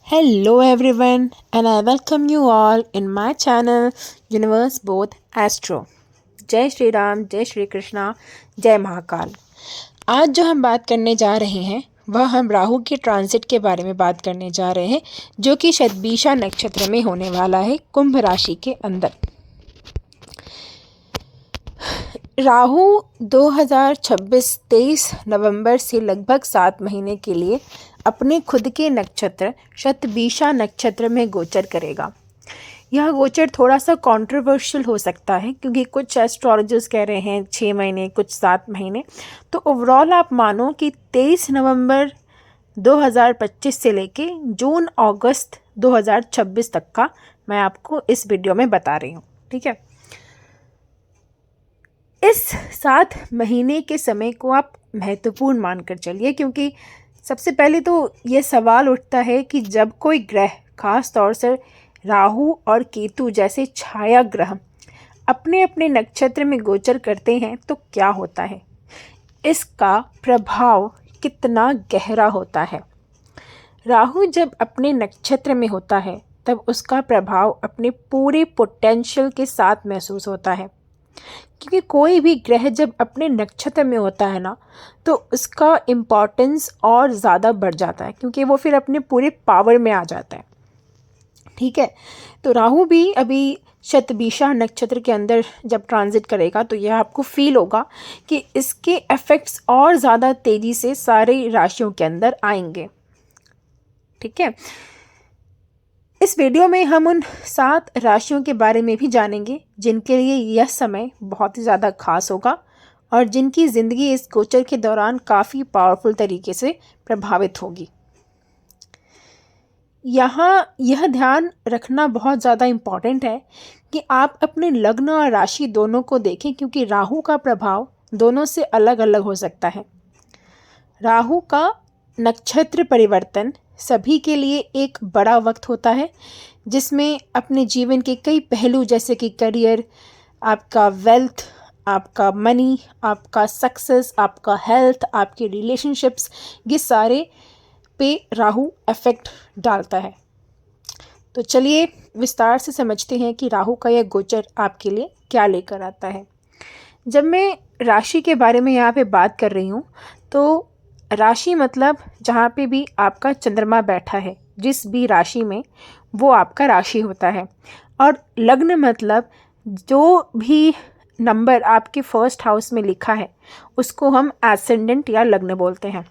Hello everyone and I welcome you all in my channel Universe Both Astro। जय श्री राम, जय श्री कृष्णा, जय महाकाल। आज जो हम बात करने जा रहे हैं वह हम राहु के ट्रांजिट के बारे में बात करने जा रहे हैं, जो कि शतभिषा नक्षत्र में होने वाला है कुंभ राशि के अंदर। राहु 2026-23 नवंबर से लगभग 7 महीने के लिए अपने खुद के नक्षत्र शतभिषा नक्षत्र में गोचर करेगा। यह गोचर थोड़ा सा कंट्रोवर्शियल हो सकता है क्योंकि कुछ एस्ट्रोलॉजर्स कह रहे हैं 6 महीने, कुछ 7 महीने। तो ओवरऑल आप मानो कि 23 नवंबर 2025 से लेके जून अगस्त 2026 तक का मैं आपको इस वीडियो में बता रही हूँ। ठीक है, इस 7 महीने के समय को आप महत्वपूर्ण मानकर चलिए, क्योंकि सबसे पहले तो ये सवाल उठता है कि जब कोई ग्रह, खास तौर से राहु और केतु जैसे छाया ग्रह अपने अपने नक्षत्र में गोचर करते हैं तो क्या होता है, इसका प्रभाव कितना गहरा होता है। राहु जब अपने नक्षत्र में होता है तब उसका प्रभाव अपने पूरे पोटेंशियल के साथ महसूस होता है, क्योंकि कोई भी ग्रह जब अपने नक्षत्र में होता है ना तो उसका इम्पोर्टेंस और ज़्यादा बढ़ जाता है, क्योंकि वो फिर अपने पूरे पावर में आ जाता है। ठीक है, तो राहु भी अभी शतभिषा नक्षत्र के अंदर जब ट्रांजिट करेगा तो यह आपको फील होगा कि इसके इफ़ेक्ट्स और ज़्यादा तेज़ी से सारे राशियों के अंदर आएंगे। ठीक है, इस वीडियो में हम उन 7 राशियों के बारे में भी जानेंगे जिनके लिए यह समय बहुत ही ज़्यादा खास होगा और जिनकी ज़िंदगी इस गोचर के दौरान काफ़ी पावरफुल तरीके से प्रभावित होगी। यहाँ यह ध्यान रखना बहुत ज़्यादा इम्पॉर्टेंट है कि आप अपने लग्न और राशि दोनों को देखें, क्योंकि राहु का प्रभाव दोनों से अलग अलग हो सकता है। राहु का नक्षत्र परिवर्तन सभी के लिए एक बड़ा वक्त होता है, जिसमें अपने जीवन के कई पहलू जैसे कि करियर, आपका वेल्थ, आपका मनी, आपका सक्सेस, आपका हेल्थ, आपके रिलेशनशिप्स, ये सारे पे राहु इफेक्ट डालता है। तो चलिए विस्तार से समझते हैं कि राहु का यह गोचर आपके लिए क्या लेकर आता है। जब मैं राशि के बारे में यहाँ पे बात कर रही हूँ तो राशि मतलब जहाँ पे भी आपका चंद्रमा बैठा है, जिस भी राशि में, वो आपका राशि होता है। और लग्न मतलब जो भी नंबर आपके फर्स्ट हाउस में लिखा है उसको हम एसेंडेंट या लग्न बोलते हैं।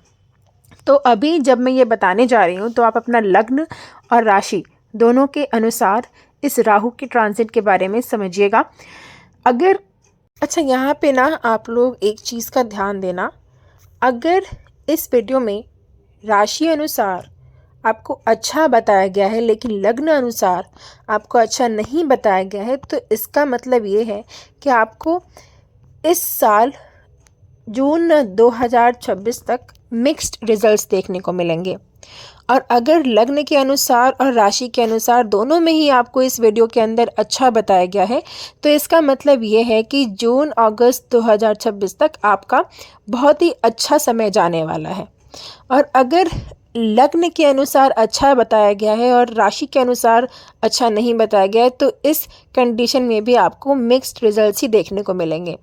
तो अभी जब मैं ये बताने जा रही हूँ तो आप अपना लग्न और राशि दोनों के अनुसार इस राहु के ट्रांजिट के बारे में समझिएगा। अगर यहाँ पे ना आप लोग एक चीज़ का ध्यान देना, अगर इस वीडियो में राशि अनुसार आपको अच्छा बताया गया है लेकिन लग्न अनुसार आपको अच्छा नहीं बताया गया है, तो इसका मतलब ये है कि आपको इस साल जून 2026 तक मिक्स्ड रिजल्ट्स देखने को मिलेंगे। और अगर लग्न के अनुसार और राशि के अनुसार दोनों में ही आपको इस वीडियो के अंदर अच्छा बताया गया है, तो इसका मतलब ये है कि जून अगस्त 2026 तक आपका बहुत ही अच्छा समय जाने वाला है। और अगर लग्न के अनुसार अच्छा बताया गया है और राशि के अनुसार अच्छा नहीं बताया गया है, तो इस कंडीशन में भी आपको मिक्स्ड रिजल्ट्स ही देखने को मिलेंगे।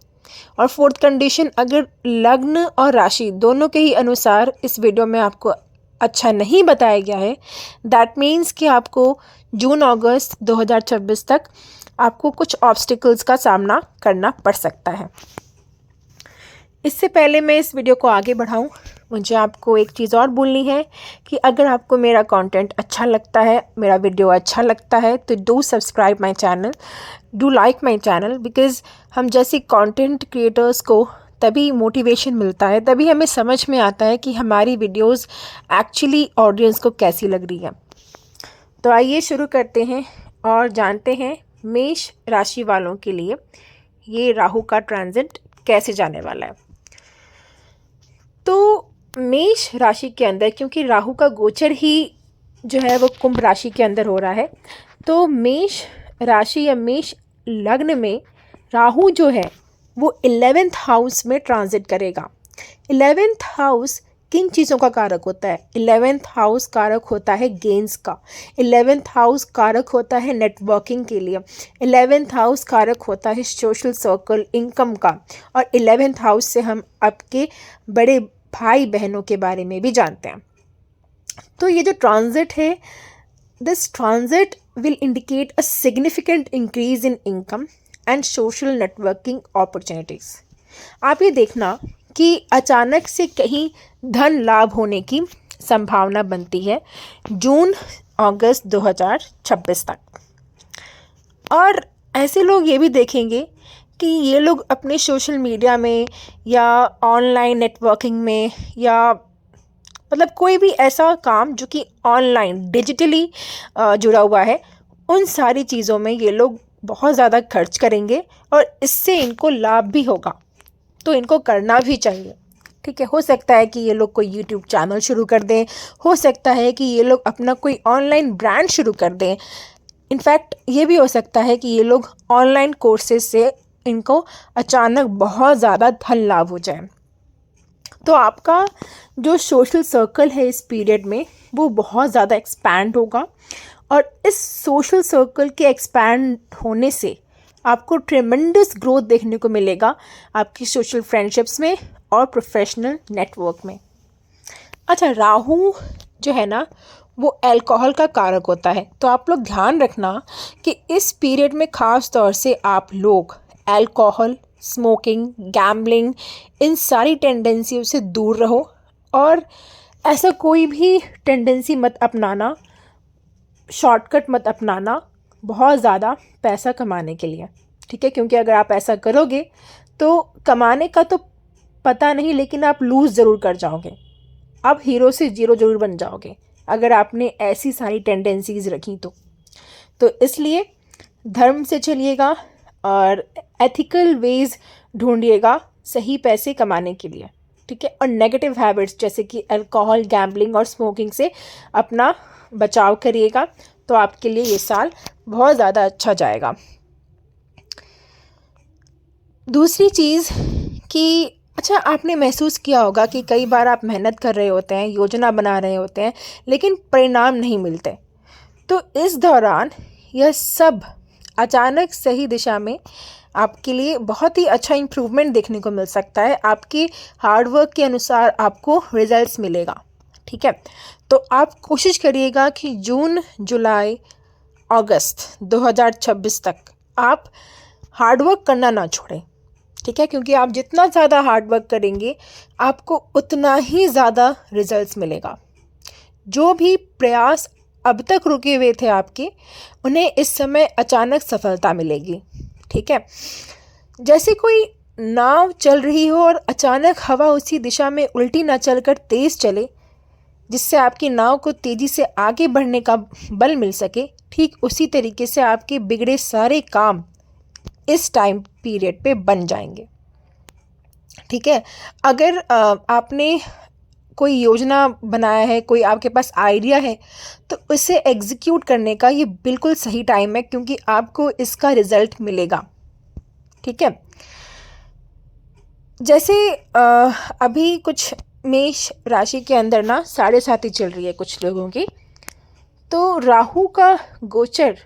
और फोर्थ कंडीशन, अगर लग्न और राशि दोनों के ही अनुसार इस वीडियो में आपको अच्छा नहीं बताया गया है, दैट मीन्स कि आपको जून अगस्त 2026 तक आपको कुछ ऑब्स्टिकल्स का सामना करना पड़ सकता है। इससे पहले मैं इस वीडियो को आगे बढ़ाऊं, मुझे आपको एक चीज़ और बोलनी है कि अगर आपको मेरा कंटेंट अच्छा लगता है, मेरा वीडियो अच्छा लगता है, तो do subscribe my channel, do like my channel, because हम जैसे कंटेंट क्रिएटर्स को तभी मोटिवेशन मिलता है, तभी हमें समझ में आता है कि हमारी वीडियोस एक्चुअली ऑडियंस को कैसी लग रही है। तो आइए शुरू करते हैं और जानते हैं मेष राशि वालों के लिए ये राहु का ट्रांजिट कैसे जाने वाला है। तो मेष राशि के अंदर, क्योंकि राहु का गोचर ही जो है वो कुंभ राशि के अंदर हो रहा है, तो मेष राशि या मेष लग्न में राहु जो है वो 11th हाउस में ट्रांजिट करेगा। 11th हाउस किन चीज़ों का कारक होता है? 11th हाउस कारक होता है गेंस का, 11th हाउस कारक होता है नेटवर्किंग के लिए, 11th हाउस कारक होता है सोशल सर्कल, इनकम का, और 11th हाउस से हम आपके बड़े भाई बहनों के बारे में भी जानते हैं। तो ये जो ट्रांजिट है, this transit will indicate a significant increase in income and social networking opportunities. आप ये देखना कि अचानक से कहीं धन लाभ होने की संभावना बनती है जून अगस्त 2026 तक। और ऐसे लोग ये भी देखेंगे कि ये लोग अपने सोशल मीडिया में या ऑनलाइन नेटवर्किंग में या मतलब कोई भी ऐसा काम जो कि ऑनलाइन डिजिटली जुड़ा हुआ है, उन सारी चीज़ों में ये लोग बहुत ज़्यादा खर्च करेंगे और इससे इनको लाभ भी होगा, तो इनको करना भी चाहिए। ठीक है, हो सकता है कि ये लोग कोई यूट्यूब चैनल शुरू कर दें, हो सकता है कि ये लोग अपना कोई ऑनलाइन ब्रांड शुरू कर दें, इनफैक्ट ये भी हो सकता है कि ये लोग ऑनलाइन कोर्सेज से इनको अचानक बहुत ज़्यादा धन लाभ हो जाए। तो आपका जो सोशल सर्कल है इस पीरियड में वो बहुत ज़्यादा एक्सपैंड होगा, और इस सोशल सर्कल के एक्सपैंड होने से आपको ट्रेमेंडस ग्रोथ देखने को मिलेगा आपकी सोशल फ्रेंडशिप्स में और प्रोफेशनल नेटवर्क में। अच्छा, राहु जो है ना वो अल्कोहल का कारक होता है, तो आप लोग ध्यान रखना कि इस पीरियड में ख़ास तौर से आप लोग अल्कोहल, स्मोकिंग, गैम्बलिंग, इन सारी टेंडेंसियों से दूर रहो, और ऐसा कोई भी टेंडेंसी मत अपनाना, शॉर्टकट मत अपनाना बहुत ज़्यादा पैसा कमाने के लिए। ठीक है, क्योंकि अगर आप ऐसा करोगे तो कमाने का तो पता नहीं, लेकिन आप लूज़ ज़रूर कर जाओगे, आप हीरो से जीरो ज़रूर बन जाओगे अगर आपने ऐसी सारी टेंडेंसीज़ रखी तो इसलिए धर्म से चलिएगा और एथिकल वेज ढूंढिएगा सही पैसे कमाने के लिए। ठीक है, और नेगेटिव हैबिट्स जैसे कि अल्कोहल, गैम्बलिंग और स्मोकिंग से अपना बचाव करिएगा, तो आपके लिए ये साल बहुत ज़्यादा अच्छा जाएगा। दूसरी चीज़ कि अच्छा, आपने महसूस किया होगा कि कई बार आप मेहनत कर रहे होते हैं, योजना बना रहे होते हैं, लेकिन परिणाम नहीं मिलते। तो इस दौरान यह सब अचानक सही दिशा में आपके लिए बहुत ही अच्छा इम्प्रूवमेंट देखने को मिल सकता है। आपके हार्डवर्क के अनुसार आपको रिजल्ट्स मिलेगा। ठीक है, तो आप कोशिश करिएगा कि जून, जुलाई, अगस्त 2026 तक आप हार्डवर्क करना ना छोड़ें। ठीक है, क्योंकि आप जितना ज़्यादा हार्डवर्क करेंगे आपको उतना ही ज़्यादा रिजल्ट्स मिलेगा। जो भी प्रयास अब तक रुके हुए थे आपके, उन्हें इस समय अचानक सफलता मिलेगी। ठीक है, जैसे कोई नाव चल रही हो और अचानक हवा उसी दिशा में उल्टी ना चलकर तेज़ चले, जिससे आपकी नाव को तेज़ी से आगे बढ़ने का बल मिल सके, ठीक उसी तरीके से आपके बिगड़े सारे काम इस टाइम पीरियड पे बन जाएंगे। ठीक है, अगर आपने कोई योजना बनाया है, कोई आपके पास आइडिया है, तो उसे एग्जीक्यूट करने का ये बिल्कुल सही टाइम है, क्योंकि आपको इसका रिजल्ट मिलेगा। ठीक है, जैसे अभी कुछ मेष राशि के अंदर ना 7.5 चल रही है कुछ लोगों की, तो राहु का गोचर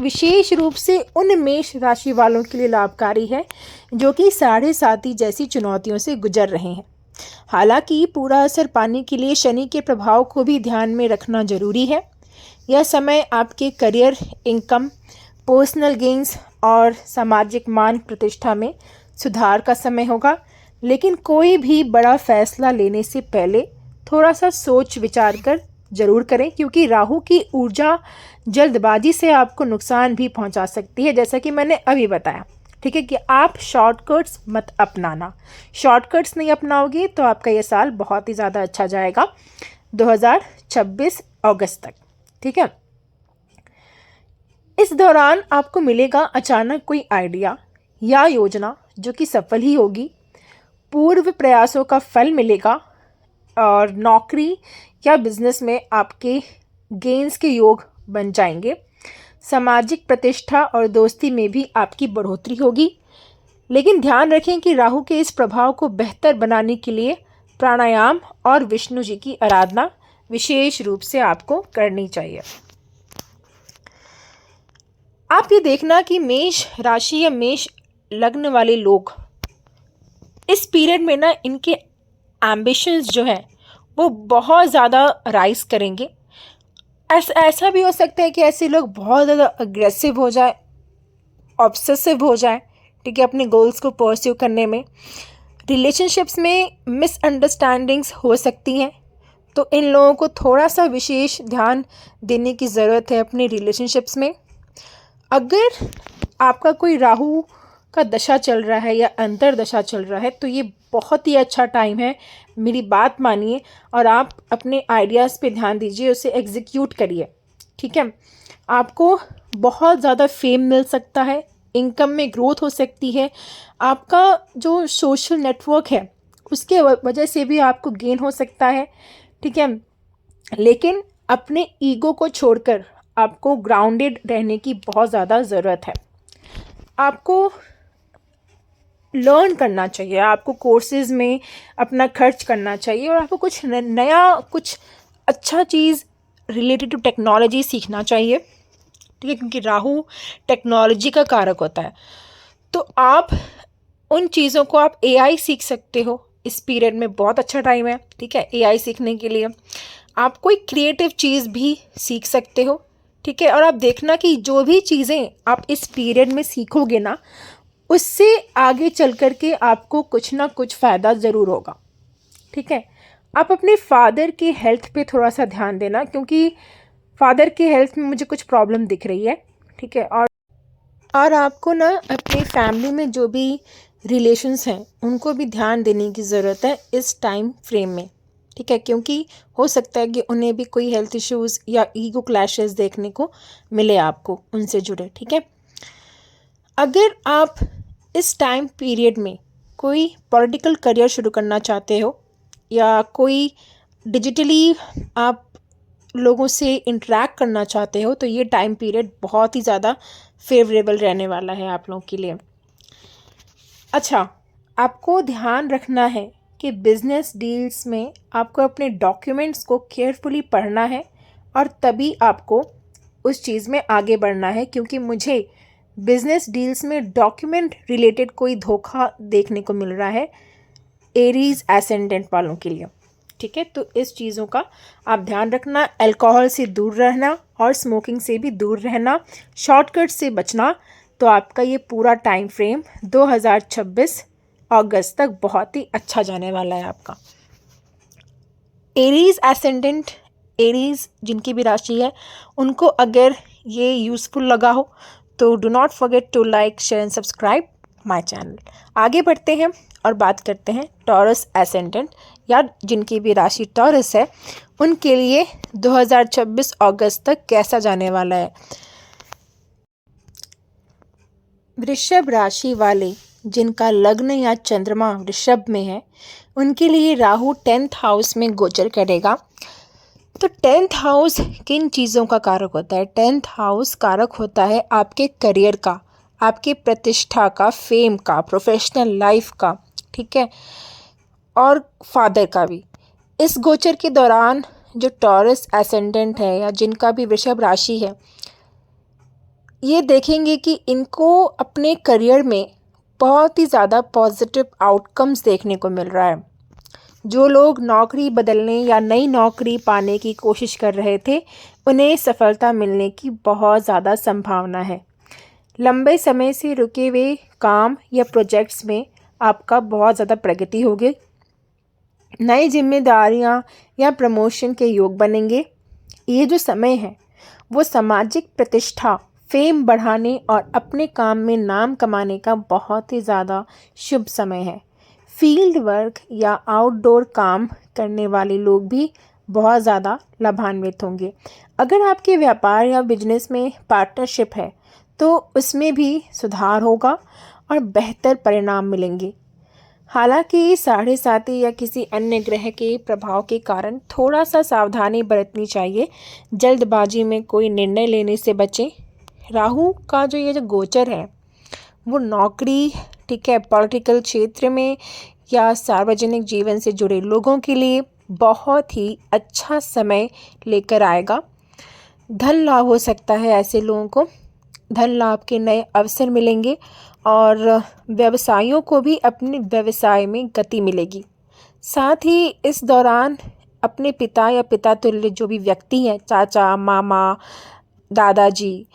विशेष रूप से उन मेष राशि वालों के लिए लाभकारी है जो कि 7.5 जैसी चुनौतियों से गुजर रहे हैं। हालांकि पूरा असर पाने के लिए शनि के प्रभाव को भी ध्यान में रखना जरूरी है। यह समय आपके करियर, इनकम, पर्सनल गेन्स और सामाजिक मान प्रतिष्ठा में सुधार का समय होगा, लेकिन कोई भी बड़ा फैसला लेने से पहले थोड़ा सा सोच विचार कर जरूर करें, क्योंकि राहु की ऊर्जा जल्दबाजी से आपको नुकसान भी पहुंचा सकती है, जैसा कि मैंने अभी बताया। ठीक है, कि आप शॉर्टकट्स मत अपनाना। शॉर्टकट्स नहीं अपनाओगे तो आपका ये साल बहुत ही ज़्यादा अच्छा जाएगा 2026 अगस्त तक। ठीक है, इस दौरान आपको मिलेगा अचानक कोई आइडिया या योजना जो कि सफल ही होगी। पूर्व प्रयासों का फल मिलेगा और नौकरी या बिजनेस में आपके गेन्स के योग बन जाएंगे। सामाजिक प्रतिष्ठा और दोस्ती में भी आपकी बढ़ोतरी होगी, लेकिन ध्यान रखें कि राहु के इस प्रभाव को बेहतर बनाने के लिए प्राणायाम और विष्णु जी की आराधना विशेष रूप से आपको करनी चाहिए। आप ये देखना कि मेष राशि या मेष लग्न वाले लोग इस पीरियड में ना, इनके एम्बिशंस जो है वो बहुत ज़्यादा राइज करेंगे। ऐसा भी हो सकता है कि ऐसे लोग बहुत ज़्यादा अग्रेसिव हो जाए, ऑब्सेसिव हो जाए, ठीक है, अपने गोल्स को परस्यू करने में। रिलेशनशिप्स में मिसअंडरस्टैंडिंग्स हो सकती हैं, तो इन लोगों को थोड़ा सा विशेष ध्यान देने की ज़रूरत है अपने रिलेशनशिप्स में। अगर आपका कोई राहु का दशा चल रहा है या अंतर्दशा चल रहा है, तो ये बहुत ही अच्छा टाइम है, मेरी बात मानिए और आप अपने आइडियाज़ पे ध्यान दीजिए, उसे एग्जीक्यूट करिए, ठीक है। आपको बहुत ज़्यादा फेम मिल सकता है, इनकम में ग्रोथ हो सकती है, आपका जो सोशल नेटवर्क है उसके वजह से भी आपको गेन हो सकता है, ठीक है। लेकिन अपने ईगो को छोड़कर आपको ग्राउंडेड रहने की बहुत ज़्यादा ज़रूरत है। आपको लर्न करना चाहिए, आपको कोर्सेज़ में अपना खर्च करना चाहिए और आपको कुछ नया, कुछ अच्छा चीज़ रिलेटेड टू टेक्नोलॉजी सीखना चाहिए, ठीक है, क्योंकि राहु टेक्नोलॉजी का कारक होता है। तो आप उन चीज़ों को, आप एआई सीख सकते हो, इस पीरियड में बहुत अच्छा टाइम है, ठीक है, एआई सीखने के लिए। आप कोई क्रिएटिव चीज़ भी सीख सकते हो, ठीक है। और आप देखना कि जो भी चीज़ें आप इस पीरियड में सीखोगे ना, उससे आगे चल कर के आपको कुछ ना कुछ फ़ायदा ज़रूर होगा, ठीक है। आप अपने फादर की हेल्थ पे थोड़ा सा ध्यान देना, क्योंकि फादर की हेल्थ में मुझे कुछ प्रॉब्लम दिख रही है, ठीक है। और आपको ना अपनी फैमिली में जो भी रिलेशंस हैं उनको भी ध्यान देने की ज़रूरत है इस टाइम फ्रेम में, ठीक है, क्योंकि हो सकता है कि उन्हें भी कोई हेल्थ इश्यूज़ या ईगो क्लैशेस देखने को मिले आपको उनसे जुड़े, ठीक है। अगर आप इस टाइम पीरियड में कोई पॉलिटिकल करियर शुरू करना चाहते हो या कोई डिजिटली आप लोगों से इंटरेक्ट करना चाहते हो, तो ये टाइम पीरियड बहुत ही ज़्यादा फेवरेबल रहने वाला है आप लोगों के लिए। अच्छा, आपको ध्यान रखना है कि बिजनेस डील्स में आपको अपने डॉक्यूमेंट्स को केयरफुली पढ़ना है और तभी आपको उस चीज़ में आगे बढ़ना है, क्योंकि मुझे बिजनेस डील्स में डॉक्यूमेंट रिलेटेड कोई धोखा देखने को मिल रहा है एरीज एसेंडेंट वालों के लिए, ठीक है। तो इस चीज़ों का आप ध्यान रखना, अल्कोहल से दूर रहना और स्मोकिंग से भी दूर रहना, शॉर्टकट से बचना। तो आपका ये पूरा टाइम फ्रेम 2026 अगस्त तक बहुत ही अच्छा जाने वाला है आपका। एरीज एसेंडेंट, एरीज जिनकी भी राशि है, उनको अगर ये यूज़फुल लगा हो तो do not forget to like, share and subscribe my channel. आगे बढ़ते हैं और बात करते हैं टॉरस एसेंडेंट या जिनकी भी राशि टॉरस है, उनके लिए 2026 अगस्त तक कैसा जाने वाला है। वृषभ राशि वाले जिनका लग्न या चंद्रमा वृषभ में है, उनके लिए राहु 10th हाउस में गोचर करेगा। तो 10th हाउस किन चीज़ों का कारक होता है? 10th हाउस कारक होता है आपके करियर का, आपके प्रतिष्ठा का, फेम का, प्रोफेशनल लाइफ का, ठीक है, और फादर का भी। इस गोचर के दौरान जो टॉरस एसेंडेंट है या जिनका भी वृषभ राशि है, ये देखेंगे कि इनको अपने करियर में बहुत ही ज़्यादा पॉजिटिव आउटकम्स देखने को मिल रहा है। जो लोग नौकरी बदलने या नई नौकरी पाने की कोशिश कर रहे थे, उन्हें सफलता मिलने की बहुत ज़्यादा संभावना है। लंबे समय से रुके हुए काम या प्रोजेक्ट्स में आपका बहुत ज़्यादा प्रगति होगी। नई जिम्मेदारियां या प्रमोशन के योग बनेंगे। ये जो समय है वो सामाजिक प्रतिष्ठा, फेम बढ़ाने और अपने काम में नाम कमाने का बहुत ही ज़्यादा शुभ समय है। फील्ड वर्क या आउटडोर काम करने वाले लोग भी बहुत ज़्यादा लाभान्वित होंगे। अगर आपके व्यापार या बिजनेस में पार्टनरशिप है तो उसमें भी सुधार होगा और बेहतर परिणाम मिलेंगे। हालांकि 7.5 या किसी अन्य ग्रह के प्रभाव के कारण थोड़ा सा सावधानी बरतनी चाहिए। जल्दबाजी में कोई निर्णय लेने से बचें। राहु का जो गोचर है वो नौकरी, ठीक है, पॉलिटिकल क्षेत्र में या सार्वजनिक जीवन से जुड़े लोगों के लिए बहुत ही अच्छा समय लेकर आएगा। धन लाभ हो सकता है, ऐसे लोगों को धन लाभ के नए अवसर मिलेंगे और व्यवसायियों को भी अपने व्यवसाय में गति मिलेगी। साथ ही इस दौरान अपने पिता या पिता तुल्य जो भी व्यक्ति हैं, चाचा, मामा, दादाजी,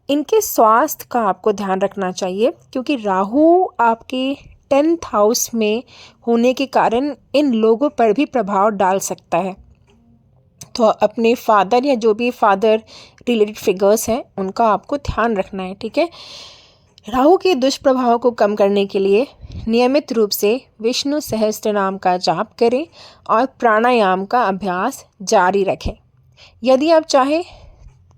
इनके स्वास्थ्य का आपको ध्यान रखना चाहिए, क्योंकि राहु आपके 10th हाउस में होने के कारण इन लोगों पर भी प्रभाव डाल सकता है। तो अपने फादर या जो भी फादर रिलेटेड फिगर्स हैं उनका आपको ध्यान रखना है, ठीक है। राहु के दुष्प्रभाव को कम करने के लिए नियमित रूप से विष्णु सहस्त्र नाम का जाप करें और प्राणायाम का अभ्यास जारी रखें। यदि आप चाहें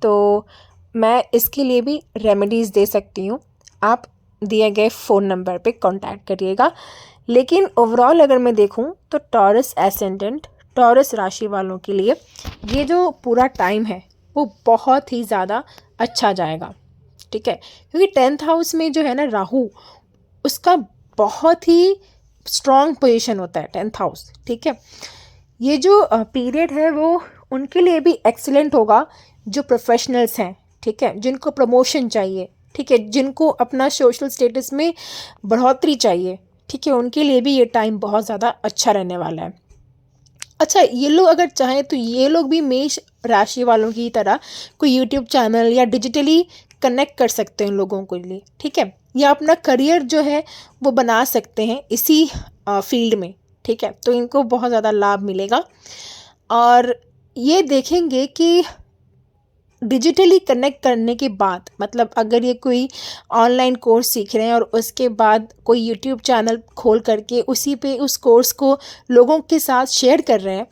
तो मैं इसके लिए भी रेमेडीज़ दे सकती हूँ, आप दिए गए फ़ोन नंबर पे कांटेक्ट करिएगा। लेकिन ओवरऑल अगर मैं देखूँ तो टॉरस एसेंडेंट, टॉरस राशि वालों के लिए ये जो पूरा टाइम है वो बहुत ही ज़्यादा अच्छा जाएगा, ठीक है। क्योंकि 10th हाउस में जो है ना राहु, उसका बहुत ही स्ट्रॉन्ग पोजीशन होता है 10th हाउस, ठीक है। ये जो पीरियड है वो उनके लिए भी एक्सीलेंट होगा जो प्रोफेशनल्स हैं, ठीक है, जिनको प्रमोशन चाहिए, ठीक है, जिनको अपना सोशल स्टेटस में बढ़ोतरी चाहिए, ठीक है, उनके लिए भी ये टाइम बहुत ज़्यादा अच्छा रहने वाला है। अच्छा, ये लोग अगर चाहें तो ये लोग भी मेष राशि वालों की तरह कोई यूट्यूब चैनल या डिजिटली कनेक्ट कर सकते हैं लोगों के लिए, ठीक है, या अपना करियर जो है वो बना सकते हैं इसी फील्ड में, ठीक है। तो इनको बहुत ज़्यादा लाभ मिलेगा और ये देखेंगे कि डिजिटली कनेक्ट करने के बाद, मतलब अगर ये कोई ऑनलाइन कोर्स सीख रहे हैं और उसके बाद कोई यूट्यूब चैनल खोल करके उसी पे उस कोर्स को लोगों के साथ शेयर कर रहे हैं,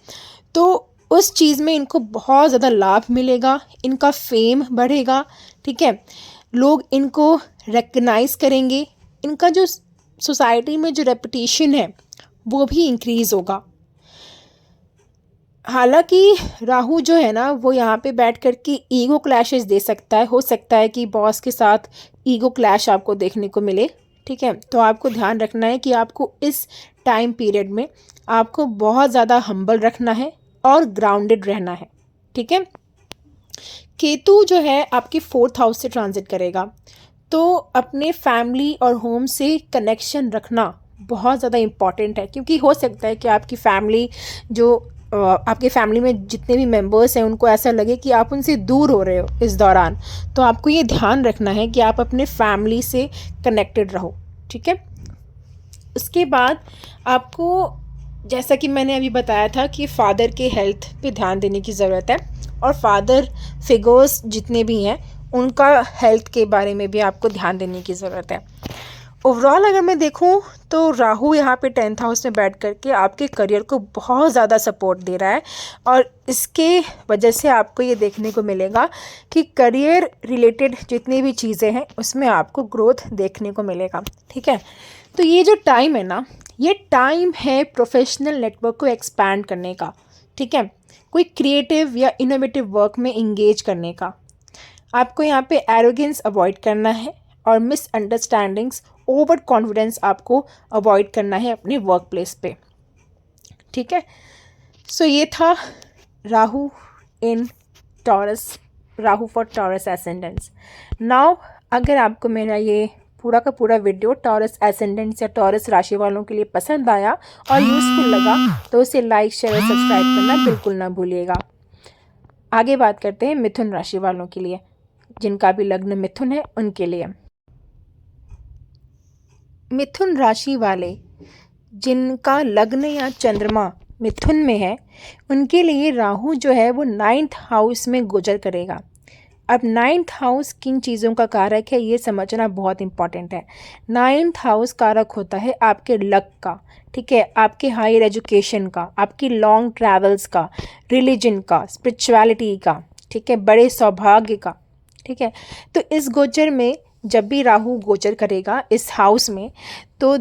तो उस चीज़ में इनको बहुत ज़्यादा लाभ मिलेगा, इनका फेम बढ़ेगा, ठीक है, लोग इनको रिकग्नाइज़ करेंगे, इनका जो सोसाइटी में जो रेपुटेशन है वो भी इंक्रीज़ होगा। हालांकि राहु जो है ना वो यहाँ पे बैठ कर के ईगो क्लैशेस दे सकता है, हो सकता है कि बॉस के साथ ईगो क्लैश आपको देखने को मिले, ठीक है। तो आपको ध्यान रखना है कि आपको इस टाइम पीरियड में आपको बहुत ज़्यादा हम्बल रखना है और ग्राउंडेड रहना है, ठीक है। केतु जो है आपके 4th हाउस से ट्रांजिट करेगा, तो अपने फैमिली और होम से कनेक्शन रखना बहुत ज़्यादा इम्पॉर्टेंट है, क्योंकि हो सकता है कि आपकी फैमिली जो आपके फैमिली में जितने भी मेंबर्स हैं उनको ऐसा लगे कि आप उनसे दूर हो रहे हो इस दौरान। तो आपको ये ध्यान रखना है कि आप अपने फैमिली से कनेक्टेड रहो, ठीक है। उसके बाद आपको, जैसा कि मैंने अभी बताया था, कि फादर के हेल्थ पे ध्यान देने की ज़रूरत है और फादर फिगर्स जितने भी हैं उनका हेल्थ के बारे में भी आपको ध्यान देने की ज़रूरत है। ओवरऑल अगर मैं देखूं तो राहु यहाँ पे 10th हाउस में बैठ करके आपके करियर को बहुत ज़्यादा सपोर्ट दे रहा है और इसके वजह से आपको ये देखने को मिलेगा कि करियर रिलेटेड जितनी भी चीज़ें हैं उसमें आपको ग्रोथ देखने को मिलेगा, ठीक है। तो ये जो टाइम है ना, ये टाइम है प्रोफेशनल नेटवर्क को एक्सपैंड करने का, ठीक है, कोई क्रिएटिव या इनोवेटिव वर्क में इंगेज करने का। आपको यहाँ पे एरोगेंस अवॉइड करना है और मिसअंडरस्टैंडिंग्स, ओवर कॉन्फिडेंस आपको अवॉइड करना है अपने वर्क प्लेस पे, ठीक है। सो ये था Rahu in Taurus, Rahu for Taurus ascendants. Now अगर आपको मेरा ये पूरा का पूरा वीडियो टॉरस एसेंडेंट्स या टॉरस राशि वालों के लिए पसंद आया और यूज़फुल लगा तो उसे लाइक, शेयर और सब्सक्राइब करना बिल्कुल ना भूलिएगा। आगे बात करते हैं मिथुन राशि वालों के लिए, जिनका भी लग्न मिथुन है उनके लिए। मिथुन राशि वाले जिनका लग्न या चंद्रमा मिथुन में है उनके लिए राहु जो है वो 9th हाउस में गोचर करेगा। अब 9th हाउस किन चीज़ों का कारक है ये समझना बहुत इंपॉर्टेंट है। 9th हाउस कारक होता है आपके लक का, ठीक है, आपके हायर एजुकेशन का, आपकी लॉन्ग ट्रैवल्स का, रिलीजन का, स्पिरिचुअलिटी का, ठीक है, बड़े सौभाग्य का, ठीक है। तो इस गोचर में जब भी राहु गोचर करेगा इस हाउस में तो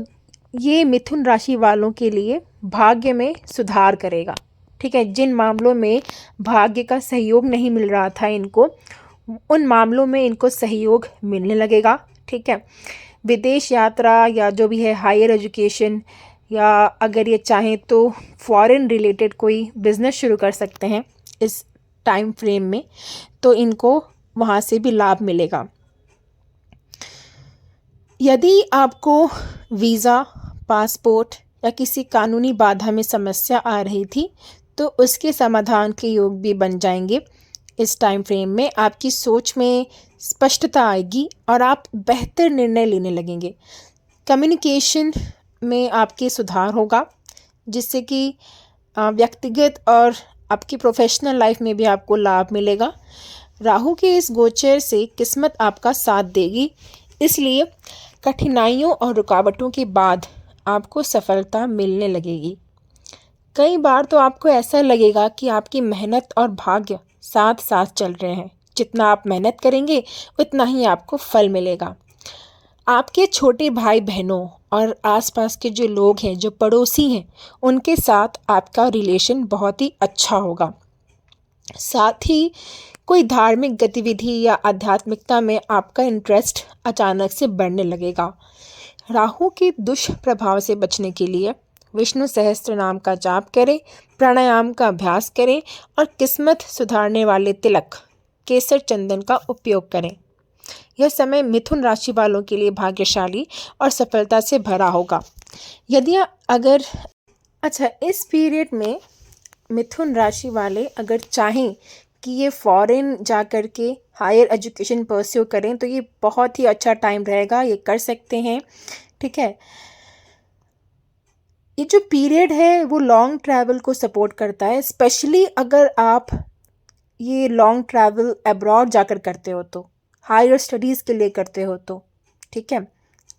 ये मिथुन राशि वालों के लिए भाग्य में सुधार करेगा, ठीक है। जिन मामलों में भाग्य का सहयोग नहीं मिल रहा था इनको, उन मामलों में इनको सहयोग मिलने लगेगा, ठीक है। विदेश यात्रा या जो भी है हायर एजुकेशन या अगर ये चाहें तो फॉरेन रिलेटेड कोई बिजनेस शुरू कर सकते हैं इस टाइम फ्रेम में, तो इनको वहाँ से भी लाभ मिलेगा। यदि आपको वीज़ा, पासपोर्ट या किसी कानूनी बाधा में समस्या आ रही थी तो उसके समाधान के योग भी बन जाएंगे। इस टाइम फ्रेम में आपकी सोच में स्पष्टता आएगी और आप बेहतर निर्णय लेने लगेंगे। कम्युनिकेशन में आपके सुधार होगा, जिससे कि व्यक्तिगत और आपकी प्रोफेशनल लाइफ में भी आपको लाभ मिलेगा। राहु के इस गोचर से किस्मत आपका साथ देगी, इसलिए कठिनाइयों और रुकावटों के बाद आपको सफलता मिलने लगेगी। कई बार तो आपको ऐसा लगेगा कि आपकी मेहनत और भाग्य साथ साथ चल रहे हैं। जितना आप मेहनत करेंगे उतना ही आपको फल मिलेगा। आपके छोटे भाई बहनों और आसपास के जो लोग हैं, जो पड़ोसी हैं, उनके साथ आपका रिलेशन बहुत ही अच्छा होगा। साथ ही कोई धार्मिक गतिविधि या आध्यात्मिकता में आपका इंटरेस्ट अचानक से बढ़ने लगेगा। राहु के दुष्प्रभाव से बचने के लिए विष्णु सहस्त्र नाम का जाप करें, प्राणायाम का अभ्यास करें और किस्मत सुधारने वाले तिलक केसर चंदन का उपयोग करें। यह समय मिथुन राशि वालों के लिए भाग्यशाली और सफलता से भरा होगा। यदि अगर इस पीरियड में मिथुन राशि वाले अगर चाहें कि ये फॉरेन जा कर के हायर एजुकेशन परस्यू करें तो ये बहुत ही अच्छा टाइम रहेगा, ये कर सकते हैं। ठीक है, ये जो पीरियड है वो लॉन्ग ट्रैवल को सपोर्ट करता है, स्पेशली अगर आप ये लॉन्ग ट्रैवल अब्रॉड जाकर करते हो तो, हायर स्टडीज़ के लिए करते हो तो, ठीक है,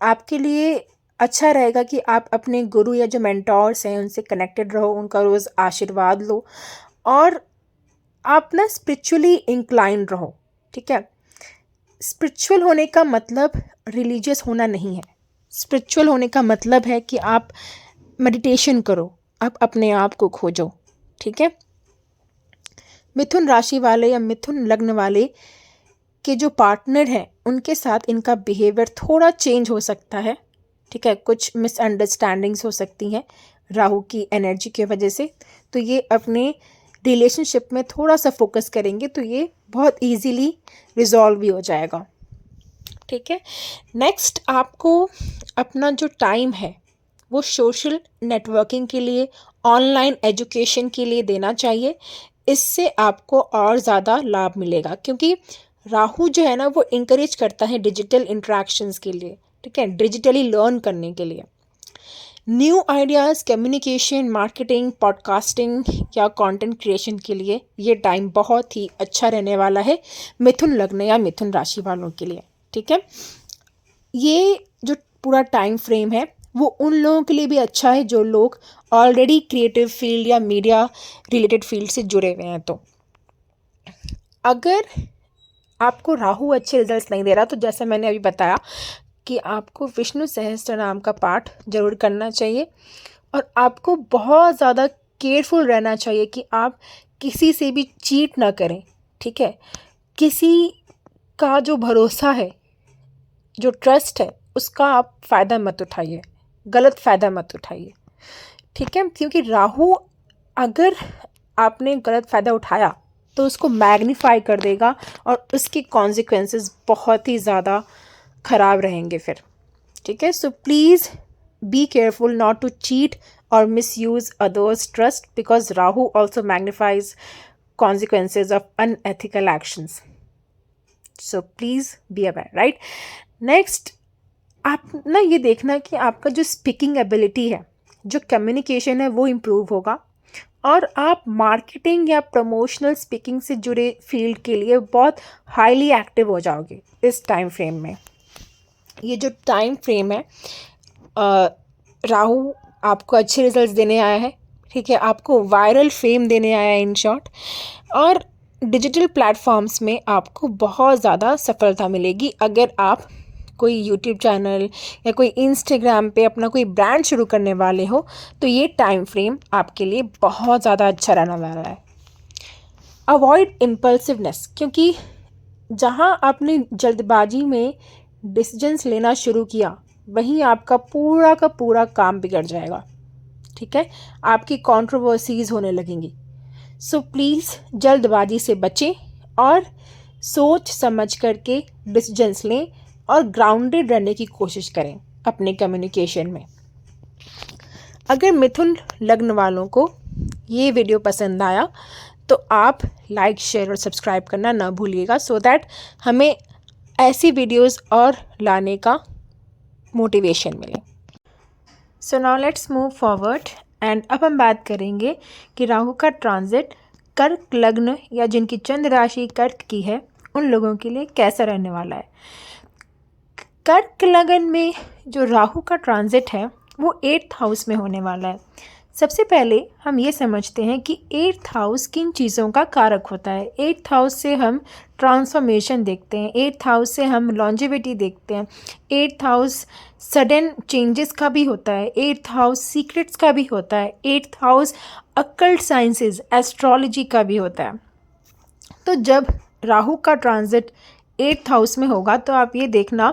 आपके लिए अच्छा रहेगा कि आप अपने गुरु या जो मेंटोर्स हैं उनसे कनेक्टेड रहो, उनका रोज़ आशीर्वाद लो और आप ना स्पिरिचुअली इंक्लाइंड रहो। ठीक है, स्पिरिचुअल होने का मतलब रिलीजियस होना नहीं है। स्पिरिचुअल होने का मतलब है कि आप मेडिटेशन करो, आप अपने आप को खोजो। ठीक है, मिथुन राशि वाले या मिथुन लग्न वाले के जो पार्टनर हैं उनके साथ इनका बिहेवियर थोड़ा चेंज हो सकता है। ठीक है, कुछ मिसअंडरस्टैंडिंग्स हो सकती हैं राहु की एनर्जी की वजह से, तो ये अपने रिलेशनशिप में थोड़ा सा फोकस करेंगे तो ये बहुत इजीली रिजॉल्व भी हो जाएगा। ठीक है, नेक्स्ट आपको अपना जो टाइम है वो सोशल नेटवर्किंग के लिए, ऑनलाइन एजुकेशन के लिए देना चाहिए। इससे आपको और ज़्यादा लाभ मिलेगा, क्योंकि राहु जो है ना वो इंकरेज करता है डिजिटल इंटरेक्शंस के लिए। ठीक है, डिजिटली लर्न करने के लिए। New ideas, communication, marketing, podcasting या कंटेंट क्रिएशन के लिए ये टाइम बहुत ही अच्छा रहने वाला है मिथुन लग्न या मिथुन राशि वालों के लिए। ठीक है, ये जो पूरा टाइम फ्रेम है वो उन लोगों के लिए भी अच्छा है जो लोग ऑलरेडी क्रिएटिव फील्ड या मीडिया रिलेटेड फील्ड से जुड़े हुए हैं। तो अगर आपको राहु अच्छे रिजल्ट्स नहीं दे रहा तो जैसा मैंने अभी बताया कि आपको विष्णु सहस्त्र नाम का पाठ जरूर करना चाहिए और आपको बहुत ज़्यादा केयरफुल रहना चाहिए कि आप किसी से भी चीट ना करें। ठीक है, किसी का जो भरोसा है, जो ट्रस्ट है, उसका आप फ़ायदा मत उठाइए, गलत फ़ायदा मत उठाइए। ठीक है, क्योंकि राहु अगर आपने गलत फ़ायदा उठाया तो उसको मैग्नीफाई कर देगा और उसके कॉन्सिक्वेंसेस बहुत ही ज़्यादा ख़राब रहेंगे फिर। ठीक है, so please be careful not to cheat और misuse others trust because Rahu also magnifies consequences of unethical actions. So please be aware, right. Next, आप ना ये देखना कि आपका जो स्पीकिंग एबिलिटी है, जो कम्युनिकेशन है वो इम्प्रूव होगा और आप मार्केटिंग या प्रमोशनल स्पीकिंग से जुड़े फील्ड के लिए बहुत हाईली एक्टिव हो जाओगे इस टाइम फ्रेम में। ये जो टाइम फ्रेम है, राहु आपको अच्छे रिजल्ट्स देने आया है। ठीक है, आपको वायरल फेम देने आया है इन शॉर्ट, और डिजिटल प्लेटफॉर्म्स में आपको बहुत ज़्यादा सफलता मिलेगी। अगर आप कोई यूट्यूब चैनल या कोई इंस्टाग्राम पे अपना कोई ब्रांड शुरू करने वाले हो तो ये टाइम फ्रेम आपके लिए बहुत ज़्यादा अच्छा रहने वाला है। अवॉइड इम्पल्सिवनेस, क्योंकि जहाँ आपने जल्दबाजी में डिसीजंस लेना शुरू किया वहीं आपका पूरा का पूरा काम बिगड़ जाएगा। ठीक है, आपकी कंट्रोवर्सीज होने लगेंगी। सो प्लीज़ जल्दबाजी से बचें और सोच समझ करके डिसीजंस लें और ग्राउंडेड रहने की कोशिश करें अपने कम्युनिकेशन में। अगर मिथुन लग्न वालों को ये वीडियो पसंद आया तो आप लाइक, शेयर और सब्सक्राइब करना ना भूलिएगा, सो दैट हमें ऐसी वीडियोस और लाने का मोटिवेशन मिले। So now let's move forward and अब हम बात करेंगे कि राहु का ट्रांजिट कर्क लग्न या जिनकी चंद्र राशि कर्क की है उन लोगों के लिए कैसा रहने वाला है। कर्क लग्न में जो राहु का ट्रांजिट है वो 8th हाउस में होने वाला है। सबसे पहले हम ये समझते हैं कि 8th हाउस किन चीज़ों का कारक होता है। 8th हाउस से हम ट्रांसफॉर्मेशन देखते हैं, 8th हाउस से हम लॉन्जेविटी देखते हैं, 8th हाउस सडन चेंजेस का भी होता है, 8th हाउस सीक्रेट्स का भी होता है, 8th house occult sciences astrology का भी होता है। तो जब राहु का ट्रांजिट 8th हाउस में होगा तो आप ये देखना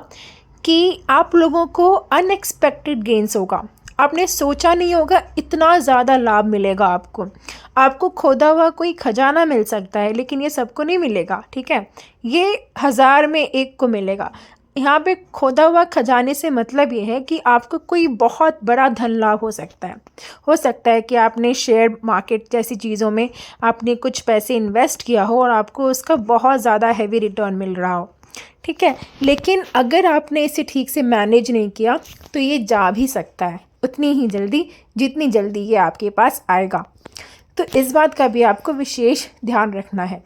कि आप लोगों को अनएक्सपेक्टेड गेन्स होगा। आपने सोचा नहीं होगा इतना ज़्यादा लाभ मिलेगा आपको खोदा हुआ कोई खजाना मिल सकता है, लेकिन ये सबको नहीं मिलेगा, ठीक है, ये 1000 में एक को मिलेगा। यहाँ पे खोदा हुआ खजाने से मतलब ये है कि आपको कोई बहुत बड़ा धन लाभ हो सकता है कि आपने शेयर मार्केट जैसी चीज़ों में आपने कुछ पैसे इन्वेस्ट किया हो और आपको उसका बहुत ज़्यादा हैवी रिटर्न मिल रहा हो, ठीक है। लेकिन अगर आपने इसे ठीक से मैनेज नहीं किया तो ये जा भी सकता है उतनी ही जल्दी जितनी जल्दी ये आपके पास आएगा। तो इस बात का भी आपको विशेष ध्यान रखना है।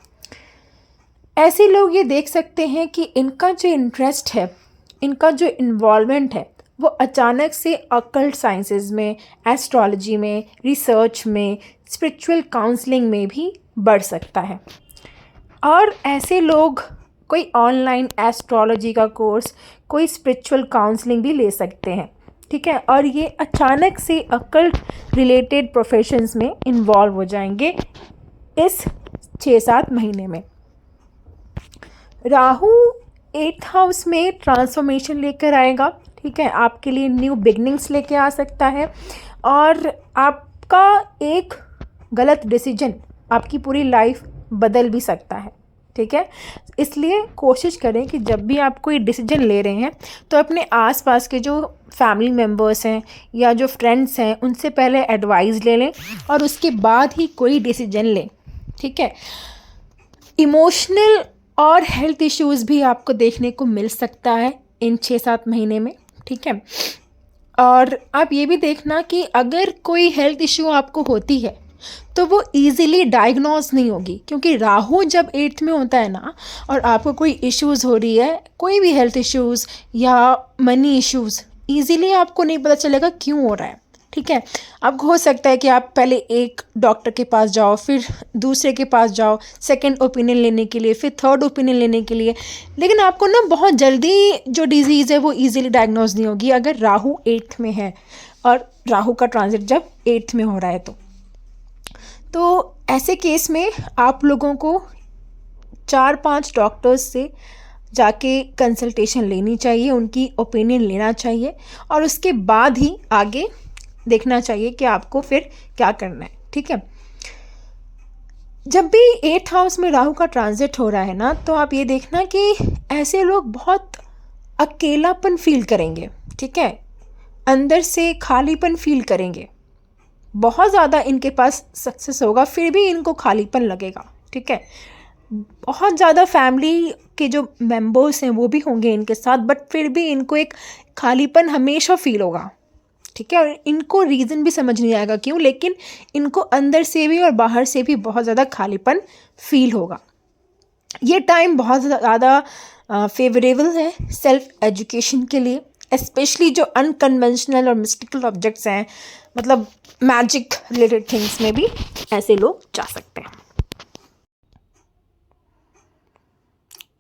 ऐसे लोग ये देख सकते हैं कि इनका जो इंटरेस्ट है, इनका जो इन्वॉल्वमेंट है वो अचानक से अकल्ट साइंसेस में, एस्ट्रोलॉजी में, रिसर्च में, स्पिरिचुअल काउंसलिंग में भी बढ़ सकता है। और ऐसे लोग कोई ऑनलाइन एस्ट्रोलॉजी का कोर्स, कोई स्पिरिचुअल काउंसलिंग भी ले सकते हैं, ठीक है। और ये अचानक से अकल्ट रिलेटेड प्रोफेशंस में इन्वॉल्व हो जाएंगे इस 6-7 महीने में। राहु 8th हाउस में ट्रांसफॉर्मेशन लेकर आएगा, ठीक है, आपके लिए न्यू बिगनिंग्स लेके आ सकता है और आपका एक गलत डिसीजन आपकी पूरी लाइफ बदल भी सकता है, ठीक है। इसलिए कोशिश करें कि जब भी आप कोई डिसीजन ले रहे हैं तो अपने आसपास के जो फैमिली मेम्बर्स हैं या जो फ्रेंड्स हैं उनसे पहले एडवाइस ले लें और उसके बाद ही कोई डिसीजन लें, ठीक है। इमोशनल और हेल्थ इश्यूज़ भी आपको देखने को मिल सकता है इन 6-7 महीने में, ठीक है। और आप ये भी देखना कि अगर कोई हेल्थ इश्यू आपको होती है तो वो इजीली डायग्नोज नहीं होगी, क्योंकि राहु जब 8th में होता है ना और आपको कोई इश्यूज़ हो रही है, कोई भी हेल्थ इश्यूज़ या मनी इश्यूज़, इजीली आपको नहीं पता चलेगा क्यों हो रहा है, ठीक है। आपको हो सकता है कि आप पहले एक डॉक्टर के पास जाओ, फिर दूसरे के पास जाओ सेकंड ओपिनियन लेने के लिए, फिर थर्ड ओपिनियन लेने के लिए, लेकिन आपको ना बहुत जल्दी जो डिज़ीज़ है वो इजीली डायग्नोज नहीं होगी अगर राहु 8th में है और राहु का ट्रांजिट जब 8th में हो रहा है। तो ऐसे केस में आप लोगों को 4-5 डॉक्टर्स से जाके कंसल्टेशन लेनी चाहिए, उनकी ओपिनियन लेना चाहिए और उसके बाद ही आगे देखना चाहिए कि आपको फिर क्या करना है, ठीक है। जब भी 8th हाउस में राहु का ट्रांजिट हो रहा है ना, तो आप ये देखना कि ऐसे लोग बहुत अकेलापन फील करेंगे, ठीक है, अंदर से खालीपन फील करेंगे। बहुत ज़्यादा इनके पास सक्सेस होगा फिर भी इनको खालीपन लगेगा, ठीक है। बहुत ज़्यादा फैमिली के जो मेंबर्स हैं वो भी होंगे इनके साथ, बट फिर भी इनको एक खालीपन हमेशा फील होगा, ठीक है। और इनको रीज़न भी समझ नहीं आएगा क्यों, लेकिन इनको अंदर से भी और बाहर से भी बहुत ज़्यादा खालीपन फील होगा। ये टाइम बहुत ज़्यादा फेवरेबल है सेल्फ एजुकेशन के लिए, स्पेशली जो अनकन्वेंशनल और मिस्टिकल ऑब्जेक्ट्स हैं, मतलब मैजिक रिलेटेड थिंग्स में भी ऐसे लोग जा सकते हैं।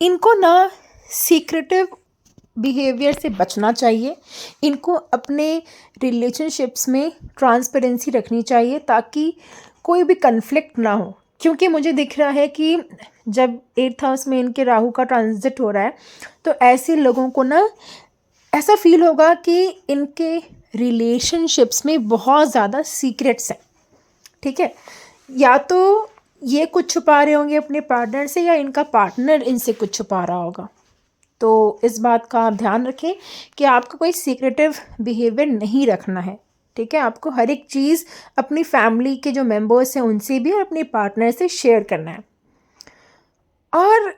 इनको ना सीक्रेटिव बिहेवियर से बचना चाहिए, इनको अपने रिलेशनशिप्स में ट्रांसपेरेंसी रखनी चाहिए ताकि कोई भी कन्फ्लिक्ट ना हो, क्योंकि मुझे दिख रहा है कि जब 8th हाउस में इनके राहु का ट्रांजिट हो रहा है तो ऐसे लोगों को ना ऐसा फील होगा कि इनके रिलेशनशिप्स में बहुत ज़्यादा सीक्रेट्स हैं, ठीक है। या तो ये कुछ छुपा रहे होंगे अपने पार्टनर से, या इनका पार्टनर इनसे कुछ छुपा रहा होगा। तो इस बात का आप ध्यान रखें कि आपको कोई सीक्रेटिव बिहेवियर नहीं रखना है, ठीक है। आपको हर एक चीज़ अपनी फैमिली के जो मेंबर्स हैं उनसे भी और अपने पार्टनर से शेयर करना है। और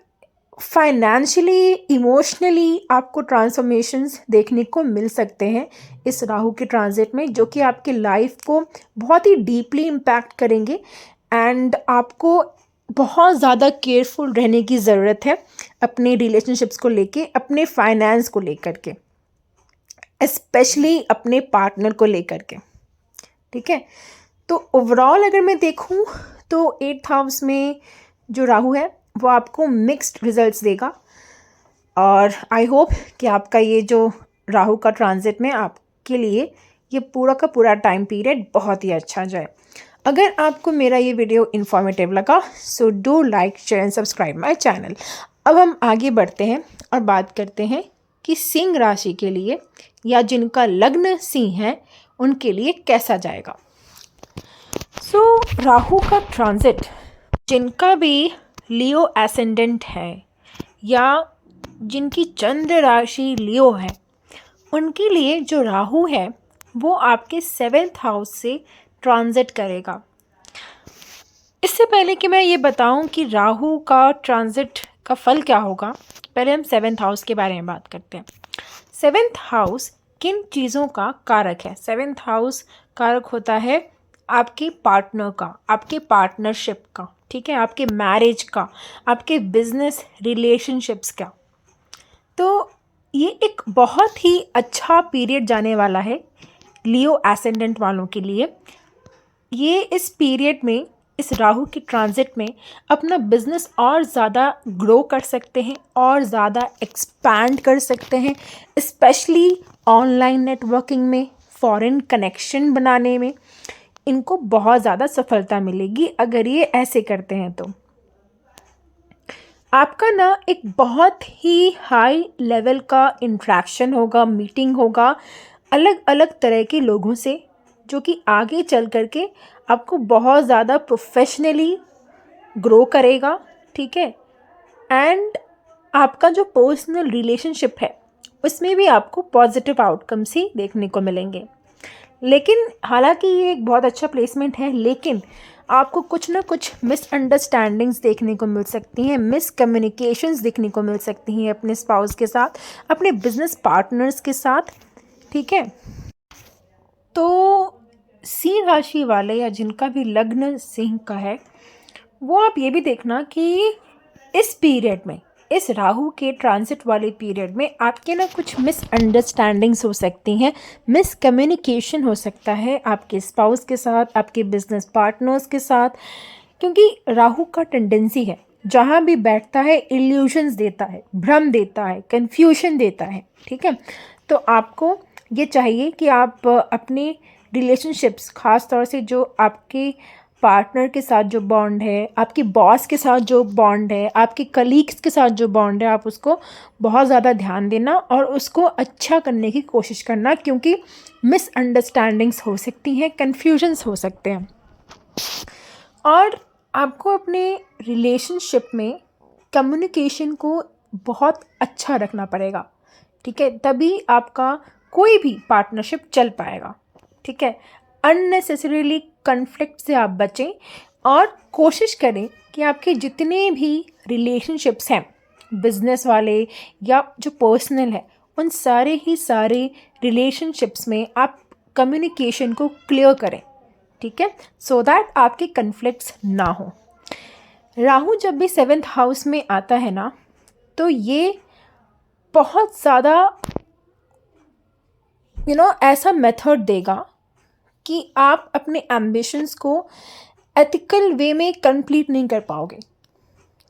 फाइनेंशियली, इमोशनली आपको ट्रांसफॉर्मेशंस देखने को मिल सकते हैं इस राहु के ट्रांजिट में, जो कि आपकी लाइफ को बहुत ही डीपली इम्पैक्ट करेंगे। एंड आपको बहुत ज़्यादा केयरफुल रहने की ज़रूरत है अपने रिलेशनशिप्स को लेके, अपने फाइनेंस को लेकर के, स्पेशली अपने पार्टनर को लेकर के, ठीक है। तो ओवरऑल अगर मैं देखूं तो 8th हाउस में जो राहु है वो आपको मिक्स्ड रिजल्ट्स देगा। और आई होप कि आपका ये जो राहु का ट्रांजिट में आपके लिए ये पूरा का पूरा टाइम पीरियड बहुत ही अच्छा जाए। अगर आपको मेरा ये वीडियो इन्फॉर्मेटिव लगा so do like, share and subscribe my channel. अब हम आगे बढ़ते हैं और बात करते हैं कि सिंह राशि के लिए या जिनका लग्न सिंह है उनके लिए कैसा जाएगा। राहु का ट्रांजिट जिनका भी लियो एसेंडेंट है या जिनकी चंद्र राशि लियो है, उनके लिए जो राहु है वो आपके 7th हाउस से ट्रांजिट करेगा। इससे पहले कि मैं ये बताऊं कि राहु का ट्रांजिट का फल क्या होगा, पहले हम 7th हाउस के बारे में बात करते हैं। 7th हाउस किन चीज़ों का कारक है? 7th हाउस कारक होता है आपके पार्टनर का, आपके पार्टनरशिप का, ठीक है, आपके मैरिज का, आपके बिजनेस रिलेशनशिप्स का। तो ये एक बहुत ही अच्छा पीरियड जाने वाला है लियो एसेंडेंट वालों के लिए। ये इस पीरियड में, इस राहु की ट्रांजिट में अपना बिजनेस और ज़्यादा ग्रो कर सकते हैं और ज़्यादा एक्सपैंड कर सकते हैं, स्पेशली ऑनलाइन नेटवर्किंग में, फॉरेन कनेक्शन बनाने में इनको बहुत ज़्यादा सफलता मिलेगी अगर ये ऐसे करते हैं। तो आपका ना एक बहुत ही हाई लेवल का इंट्रैक्शन होगा, मीटिंग होगा अलग अलग तरह के लोगों से, जो कि आगे चल कर के आपको बहुत ज़्यादा प्रोफेशनली ग्रो करेगा, ठीक है। एंड आपका जो पर्सनल रिलेशनशिप है उसमें भी आपको पॉजिटिव आउटकम्स ही देखने को मिलेंगे। लेकिन हालांकि ये एक बहुत अच्छा प्लेसमेंट है, लेकिन आपको कुछ ना कुछ मिसअंडरस्टैंडिंग्स देखने को मिल सकती हैं, मिसकम्युनिकेशंस देखने को मिल सकती हैं अपने स्पाउस के साथ, अपने बिजनेस पार्टनर्स के साथ, ठीक है। तो सिंह राशि वाले या जिनका भी लग्न सिंह का है, वो आप ये भी देखना कि इस पीरियड में, इस राहु के ट्रांजिट वाले पीरियड में आपके ना कुछ मिसअंडरस्टैंडिंग्स हो सकती हैं, मिसकम्युनिकेशन हो सकता है आपके स्पाउस के साथ, आपके बिजनेस पार्टनर्स के साथ, क्योंकि राहु का टेंडेंसी है जहाँ भी बैठता है इल्यूशंस देता है, भ्रम देता है, कन्फ्यूजन देता है, ठीक है। तो आपको ये चाहिए कि आप अपने रिलेशनशिप्स, ख़ास तौर से जो आपके पार्टनर के साथ जो बॉन्ड है, आपकी बॉस के साथ जो बॉन्ड है, आपके कलीग्स के साथ जो बॉन्ड है, आप उसको बहुत ज़्यादा ध्यान देना और उसको अच्छा करने की कोशिश करना, क्योंकि मिसअंडरस्टैंडिंग्स हो सकती हैं, कन्फ्यूजन्स हो सकते हैं। और आपको अपने रिलेशनशिप में कम्युनिकेशन को बहुत अच्छा रखना पड़ेगा, ठीक है, तभी आपका कोई भी पार्टनरशिप चल पाएगा, ठीक है। अननेसेसरीली कन्फ्लिक्ट से आप बचें और कोशिश करें कि आपके जितने भी रिलेशनशिप्स हैं, बिजनेस वाले या जो पर्सनल है, उन सारे रिलेशनशिप्स में आप कम्युनिकेशन को क्लियर करें, ठीक है, सो दैट आपके कन्फ्लिक्ट्स ना हो। राहु जब भी 7th हाउस में आता है ना, तो ये बहुत ज़्यादा ऐसा मेथड देगा कि आप अपने एम्बिशंस को एथिकल वे में कंप्लीट नहीं कर पाओगे,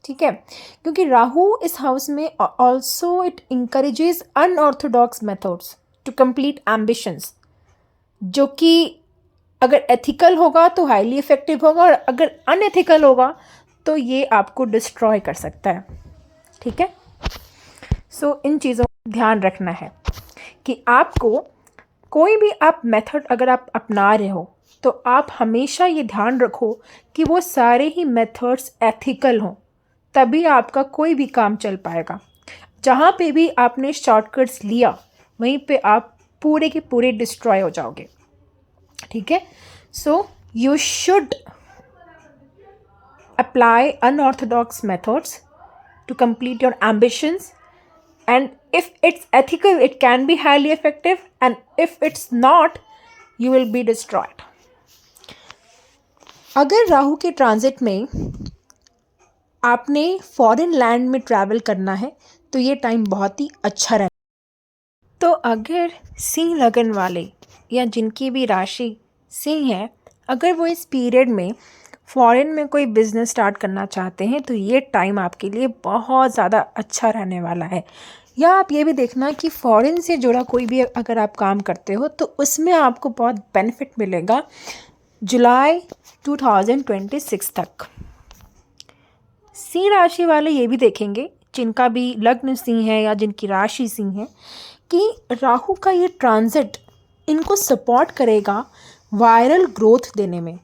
ठीक है, क्योंकि राहु इस हाउस में also it encourages unorthodox methods to complete ambitions, जो कि अगर एथिकल होगा तो हाईली इफेक्टिव होगा और अगर अनएथिकल होगा तो ये आपको डिस्ट्रॉय कर सकता है, ठीक है। सो इन चीज़ों का ध्यान रखना है कि आपको कोई भी आप मेथड अगर आप अपना रहे हो तो आप हमेशा ये ध्यान रखो कि वो सारे ही मेथड्स एथिकल हों, तभी आपका कोई भी काम चल पाएगा। जहाँ पे भी आपने शॉर्टकट्स लिया वहीं पे आप पूरे के पूरे डिस्ट्रॉय हो जाओगे। ठीक है, so you should apply unorthodox methods to complete your ambitions, and if it's ethical it can be highly effective, and if it's not you will be destroyed. अगर राहु के ट्रांजिट में आपने फॉरेन लैंड में travel करना है तो ये time बहुत ही अच्छा रहता है। तो अगर सिंह लगन वाले या जिनकी भी राशि सिंह है, अगर वो इस पीरियड में फॉरेन में कोई बिज़नेस स्टार्ट करना चाहते हैं तो ये टाइम आपके लिए बहुत ज़्यादा अच्छा रहने वाला है। या आप ये भी देखना कि फॉरेन से जुड़ा कोई भी अगर आप काम करते हो तो उसमें आपको बहुत बेनिफिट मिलेगा जुलाई 2026 तक। सिंह राशि वाले ये भी देखेंगे, जिनका भी लग्न सिंह है या जिनकी राशि सिंह है, कि राहु का ये ट्रांजिट इनको सपोर्ट करेगा वायरल ग्रोथ देने में।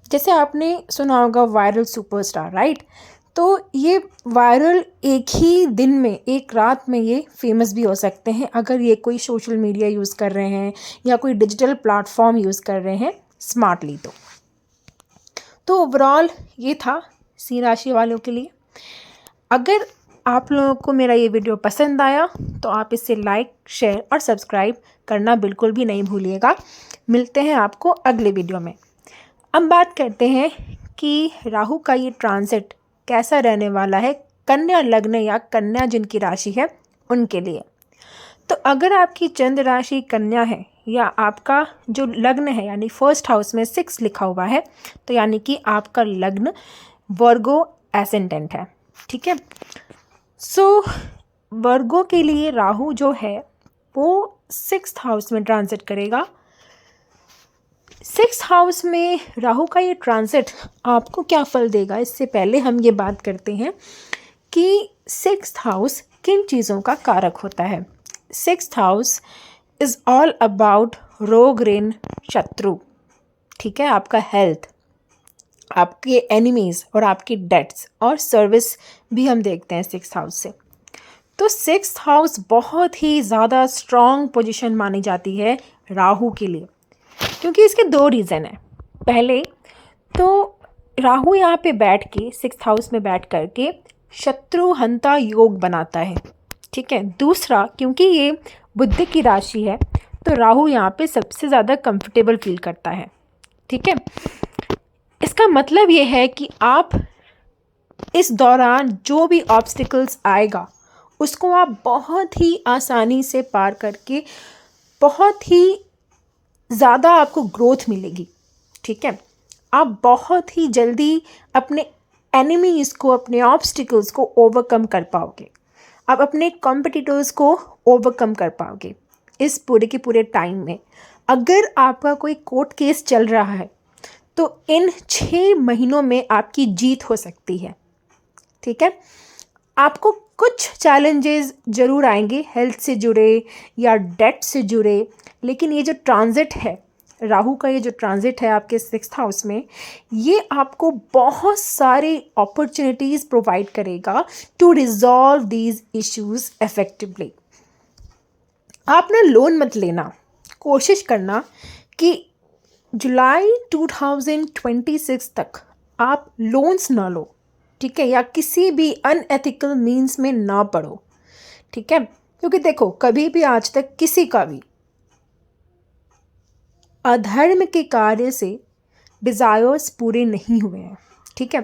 जैसे आपने सुना होगा वायरल सुपरस्टार, राइट? तो ये वायरल एक ही दिन में, एक रात में ये फेमस भी हो सकते हैं अगर ये कोई सोशल मीडिया यूज़ कर रहे हैं या कोई डिजिटल प्लेटफॉर्म यूज़ कर रहे हैं स्मार्टली। तो ओवरऑल ये था सिंह राशि वालों के लिए। अगर आप लोगों को मेरा ये वीडियो पसंद आया तो आप इसे लाइक, शेयर और सब्सक्राइब करना बिल्कुल भी नहीं भूलिएगा। मिलते हैं आपको अगले वीडियो में। अब बात करते हैं कि राहु का ये ट्रांजिट कैसा रहने वाला है कन्या लग्न या कन्या जिनकी राशि है उनके लिए। तो अगर आपकी चंद्र राशि कन्या है या आपका जो लग्न है यानी फर्स्ट हाउस में 6 लिखा हुआ है, तो यानी कि आपका लग्न वर्गो एसेंडेंट है। ठीक है, सो वर्गो के लिए राहु जो है वो 6th हाउस में ट्रांजिट करेगा। 6th हाउस में राहु का ये ट्रांजिट आपको क्या फल देगा, इससे पहले हम ये बात करते हैं कि 6th हाउस किन चीज़ों का कारक होता है। 6th house is all about रोग, ऋण, शत्रु। ठीक है, आपका हेल्थ, आपके एनिमीज़ और आपकी डेट्स और सर्विस भी हम देखते हैं 6th हाउस से। तो 6th हाउस बहुत ही ज़्यादा स्ट्रॉन्ग पोजीशन मानी जाती है राहु के लिए, क्योंकि इसके 2 रीज़न हैं। पहले तो राहु यहाँ पे बैठ के 6th हाउस में बैठ करके शत्रु हंता योग बनाता है। ठीक है, दूसरा क्योंकि ये बुध की राशि है तो राहु यहाँ पे सबसे ज़्यादा कंफर्टेबल फील करता है। ठीक है, इसका मतलब ये है कि आप इस दौरान जो भी ऑब्स्टिकल्स आएगा उसको आप बहुत ही आसानी से पार करके बहुत ही ज़्यादा आपको ग्रोथ मिलेगी। ठीक है, आप बहुत ही जल्दी अपने एनिमीज़ को, अपने ऑब्स्टिकल्स को ओवरकम कर पाओगे, आप अपने कॉम्पिटिटर्स को ओवरकम कर पाओगे इस पूरे के पूरे टाइम में। अगर आपका कोई कोर्ट केस चल रहा है तो इन 6 महीनों में आपकी जीत हो सकती है। ठीक है, आपको कुछ चैलेंजेस ज़रूर आएंगे हेल्थ से जुड़े या डेट से जुड़े, लेकिन ये जो ट्रांजिट है राहु का, ये जो ट्रांजिट है आपके 6th हाउस में, ये आपको बहुत सारे अपॉर्चुनिटीज़ प्रोवाइड करेगा to resolve these issues effectively. आप ना लोन मत लेना, कोशिश करना कि जुलाई 2026 तक आप लोन्स ना लो। ठीक है, या किसी भी अनएथिकल मीन्स में ना पड़ो। ठीक है, क्योंकि देखो कभी भी आज तक किसी का भी अधर्म के कार्य से डिज़ायर्स पूरे नहीं हुए हैं। ठीक है,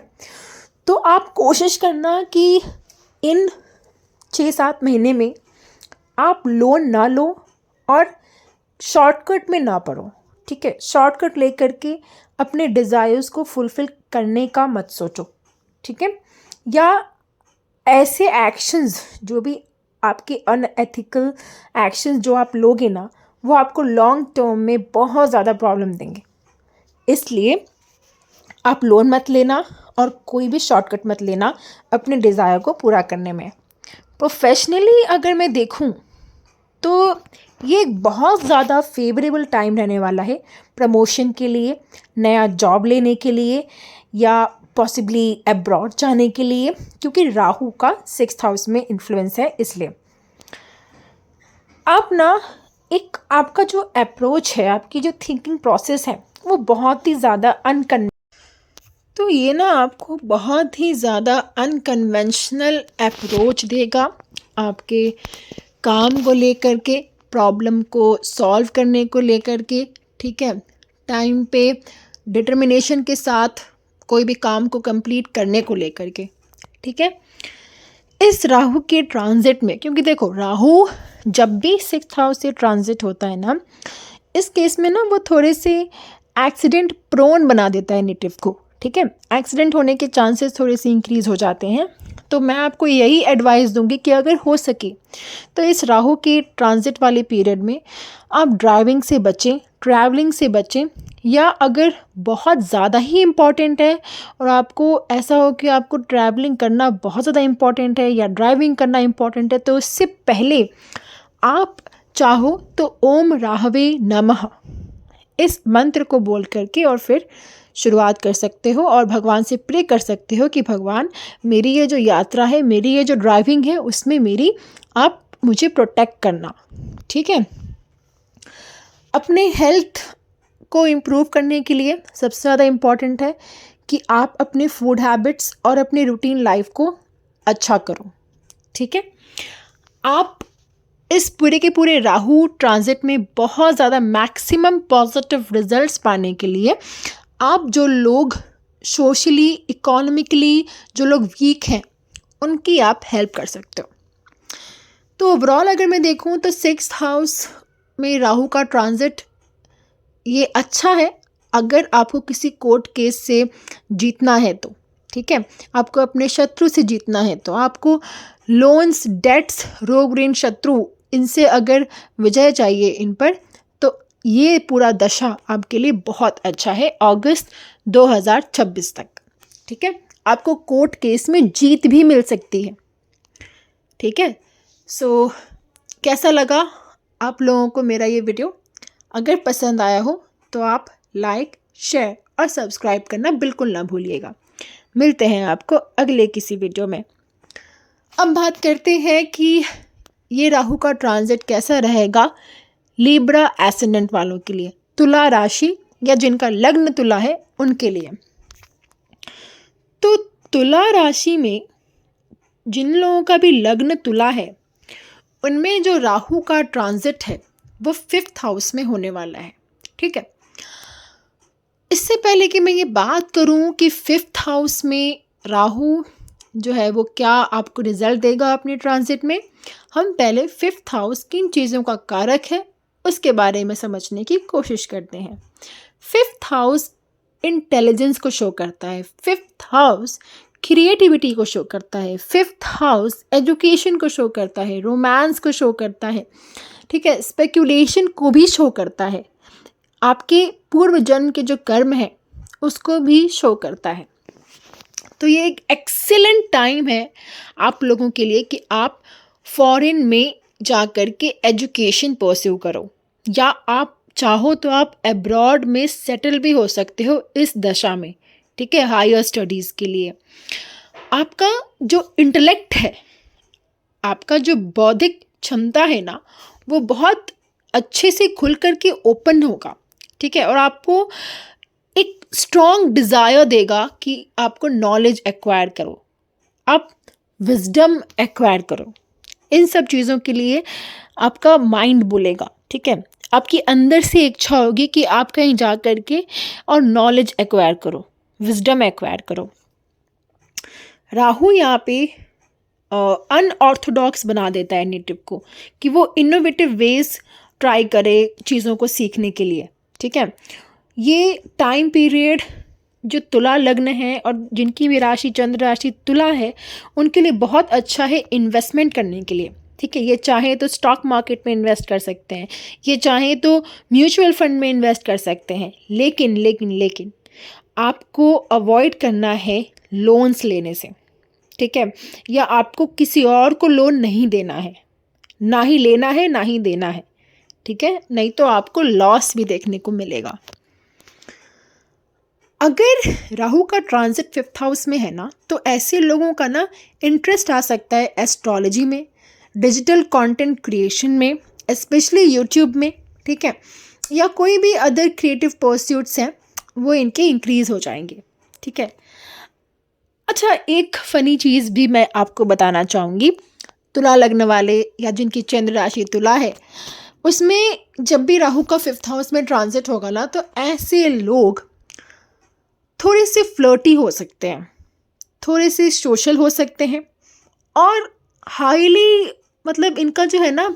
तो आप कोशिश करना कि इन 6-7 महीने में आप लोन ना लो और शॉर्टकट में ना पड़ो। ठीक है, शॉर्टकट लेकर के अपने डिज़ायर्स को फुलफ़िल करने का मत सोचो। ठीक है, या ऐसे एक्शंस जो भी आपके अनएथिकल एक्शंस जो आप लोगे ना, वो आपको लॉन्ग टर्म में बहुत ज़्यादा प्रॉब्लम देंगे। इसलिए आप लोन मत लेना और कोई भी शॉर्टकट मत लेना अपने डिज़ायर को पूरा करने में। प्रोफेशनली अगर मैं देखूं तो ये एक बहुत ज़्यादा फेवरेबल टाइम रहने वाला है प्रमोशन के लिए, नया जॉब लेने के लिए, या पॉसिबली अब्रॉड जाने के लिए, क्योंकि राहु का 6th हाउस में इन्फ्लुएंस है इसलिए। आप ना एक आपका जो अप्रोच है, आपकी जो थिंकिंग प्रोसेस है, वो बहुत ही ज़्यादा तो ये ना आपको बहुत ही ज़्यादा अनकन्वेंशनल अप्रोच देगा आपके काम को लेकर के, प्रॉब्लम को सॉल्व करने को लेकर के, ठीक है, टाइम पे डिटर्मिनेशन के साथ कोई भी काम को कंप्लीट करने को लेकर के, ठीक है। इस राहु के ट्रांजिट में, क्योंकि देखो राहु जब भी 6th हाउस से ट्रांजिट होता है ना, इस केस में ना वो थोड़े से एक्सीडेंट प्रोन बना देता है नेटिव को, ठीक है। एक्सीडेंट होने के चांसेस थोड़े से इंक्रीज हो जाते हैं। तो मैं आपको यही एडवाइस दूंगी कि अगर हो सके तो इस राहु के ट्रांजिट वाले पीरियड में आप ड्राइविंग से बचें, ट्रैवलिंग से बचें, या अगर बहुत ज़्यादा ही इम्पॉर्टेंट है और आपको ऐसा हो कि आपको ट्रैवलिंग करना बहुत ज़्यादा इम्पॉर्टेंट है या ड्राइविंग करना इम्पॉर्टेंट है, तो उससे पहले आप चाहो तो ओम राहवे नमः इस मंत्र को बोल करके और फिर शुरुआत कर सकते हो और भगवान से प्रे कर सकते हो कि भगवान मेरी ये जो यात्रा है, मेरी ये जो ड्राइविंग है, उसमें मेरी आप मुझे प्रोटेक्ट करना, ठीक है। अपने हेल्थ को इम्प्रूव करने के लिए सबसे ज़्यादा इम्पॉर्टेंट है कि आप अपने फूड हैबिट्स और अपनी रूटीन लाइफ को अच्छा करो, ठीक है। आप इस पूरे के पूरे राहु ट्रांजिट में बहुत ज़्यादा मैक्सिमम पॉजिटिव रिजल्ट्स पाने के लिए आप जो लोग सोशली इकोनॉमिकली जो लोग वीक हैं उनकी आप हेल्प कर सकते हो। तो ओवरऑल अगर मैं देखूं तो 6th हाउस में राहु का ट्रांजिट ये अच्छा है अगर आपको किसी कोर्ट केस से जीतना है तो, ठीक है। आपको अपने शत्रु से जीतना है तो, आपको लोन्स, डेट्स, रोग ऋण, शत्रु, इनसे अगर विजय चाहिए इन पर, तो ये पूरा दशा आपके लिए बहुत अच्छा है अगस्त 2026 तक, ठीक है। आपको कोर्ट केस में जीत भी मिल सकती है, ठीक है। सो कैसा लगा आप लोगों को मेरा ये वीडियो? अगर पसंद आया हो तो आप लाइक, शेयर और सब्सक्राइब करना बिल्कुल ना भूलिएगा। मिलते हैं आपको अगले किसी वीडियो में। अब बात करते हैं कि ये राहु का ट्रांजिट कैसा रहेगा लिब्रा एसेंडेंट वालों के लिए, तुला राशि या जिनका लग्न तुला है उनके लिए। तो तुला राशि में जिन लोगों का भी लग्न तुला है उनमें जो राहु का ट्रांजिट है वो 5th हाउस में होने वाला है, ठीक है। इससे पहले कि मैं ये बात करूं कि 5th हाउस में राहु जो है वो क्या आपको रिजल्ट देगा अपने ट्रांजिट में, हम पहले 5th हाउस किन चीज़ों का कारक है उसके बारे में समझने की कोशिश करते हैं। 5th हाउस इंटेलिजेंस को शो करता है, 5th हाउस क्रिएटिविटी को शो करता है, 5th हाउस एजुकेशन को शो करता है, रोमांस को शो करता है, ठीक है, स्पेक्यूलेशन को भी शो करता है, आपके पूर्व जन्म के जो कर्म है उसको भी शो करता है। तो ये एक एक्सीलेंट टाइम है आप लोगों के लिए कि आप फॉरेन में जा कर के एजुकेशन परस्यू करो, या आप चाहो तो आप अब्रॉड में सेटल भी हो सकते हो इस दशा में, ठीक है, हायर स्टडीज़ के लिए। आपका जो इंटेलेक्ट है, आपका जो बौद्धिक क्षमता है ना, वो बहुत अच्छे से खुल कर के ओपन होगा, ठीक है, और आपको एक स्ट्रॉन्ग डिज़ायर देगा कि आपको नॉलेज एक्वायर करो, आप विजडम एक्वायर करो। इन सब चीज़ों के लिए आपका माइंड बोलेगा, ठीक है। आपकी अंदर से इच्छा होगी कि आप कहीं जा कर के और नॉलेज एक्वायर करो, विजडम एक्वायर करो। राहु यहाँ पे अनऑर्थोडॉक्स बना देता है नेटिव को कि वो इनोवेटिव वेज ट्राई करे चीज़ों को सीखने के लिए, ठीक है। ये टाइम पीरियड जो तुला लग्न है और जिनकी भी राशि चंद्र राशि तुला है उनके लिए बहुत अच्छा है इन्वेस्टमेंट करने के लिए, ठीक है। ये चाहे तो स्टॉक मार्केट में इन्वेस्ट कर सकते हैं, ये चाहे तो म्यूचुअल फंड में इन्वेस्ट कर सकते हैं, लेकिन लेकिन लेकिन आपको अवॉइड करना है लोन्स लेने से, ठीक है, या आपको किसी और को लोन नहीं देना है, ना ही लेना है ना ही देना है, ठीक है, नहीं तो आपको लॉस भी देखने को मिलेगा। अगर राहु का ट्रांजिट 5th हाउस में है ना, तो ऐसे लोगों का ना इंटरेस्ट आ सकता है एस्ट्रोलॉजी में, डिजिटल कंटेंट क्रिएशन में, स्पेशली यूट्यूब में, ठीक है, या कोई भी अदर क्रिएटिव परस्यूट्स हैं वो इनके इंक्रीज हो जाएंगे, ठीक है। अच्छा, एक फ़नी चीज़ भी मैं आपको बताना चाहूँगी। तुला लग्न वाले या जिनकी चंद्र राशि तुला है, उसमें जब भी राहु का 5th हाउस में ट्रांजिट होगा ना, तो ऐसे लोग थोड़े से फ्लर्टी हो सकते हैं, थोड़े से सोशल हो सकते हैं, और हाईली मतलब इनका जो है ना,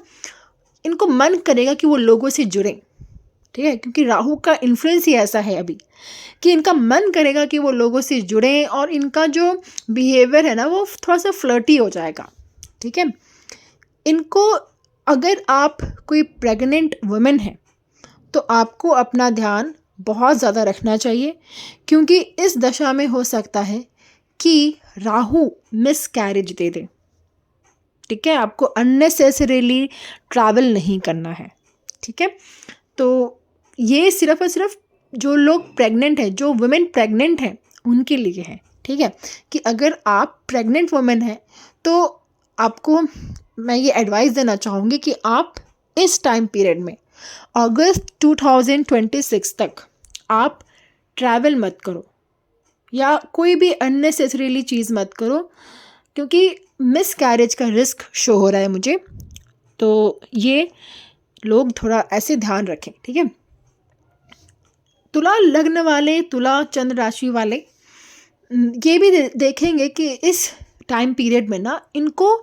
इनको मन करेगा कि वो लोगों से जुड़ें, ठीक है, क्योंकि राहु का इन्फ्लुएंस ही ऐसा है अभी कि इनका मन करेगा कि वो लोगों से जुड़ें, और इनका जो बिहेवियर है ना वो थोड़ा सा फ्लर्टी हो जाएगा, ठीक है। इनको, अगर आप कोई प्रेग्नेंट वुमेन है तो आपको अपना ध्यान बहुत ज़्यादा रखना चाहिए, क्योंकि इस दशा में हो सकता है कि राहु मिसकैरेज दे दे, ठीक है। आपको अननेसेसरीली ट्रैवल नहीं करना है, ठीक है। तो ये सिर्फ और सिर्फ जो लोग प्रेग्नेंट हैं, जो वुमेन प्रेग्नेंट हैं, उनके लिए है, ठीक है, कि अगर आप प्रेग्नेंट वुमेन हैं तो आपको मैं ये एडवाइस देना चाहूँगी कि आप इस टाइम पीरियड में अगस्त 2026 तक आप ट्रैवल मत करो या कोई भी अननेसेसरीली चीज़ मत करो, क्योंकि मिस कैरेज का रिस्क शो हो रहा है मुझे। तो ये लोग थोड़ा ऐसे ध्यान रखें, ठीक है। तुला लग्न वाले, तुला चंद्र राशि वाले ये भी देखेंगे कि इस टाइम पीरियड में ना इनको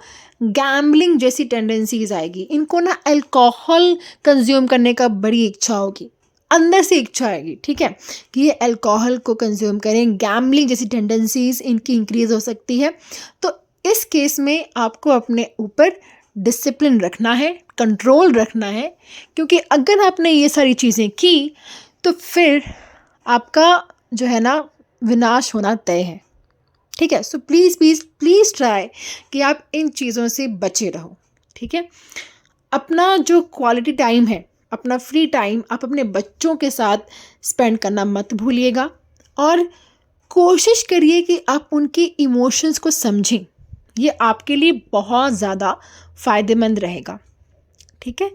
गैम्बलिंग जैसी टेंडेंसीज आएगी, इनको ना अल्कोहल कंज्यूम करने का बड़ी इच्छा होगी, अंदर से इच्छा आएगी, ठीक है, कि ये अल्कोहल को कंज्यूम करें। गैम्बलिंग जैसी टेंडेंसीज इनकी इंक्रीज हो सकती है। तो इस केस में आपको अपने ऊपर डिसिप्लिन रखना है, कंट्रोल रखना है, क्योंकि अगर आपने ये सारी चीज़ें की तो फिर आपका जो है ना विनाश होना तय है, ठीक है। So please please please try कि आप इन चीज़ों से बचे रहो, ठीक है। अपना जो क्वालिटी टाइम है, अपना फ्री टाइम आप अपने बच्चों के साथ स्पेंड करना मत भूलिएगा, और कोशिश करिए कि आप उनके इमोशंस को समझें। ये आपके लिए बहुत ज़्यादा फ़ायदेमंद रहेगा, ठीक है।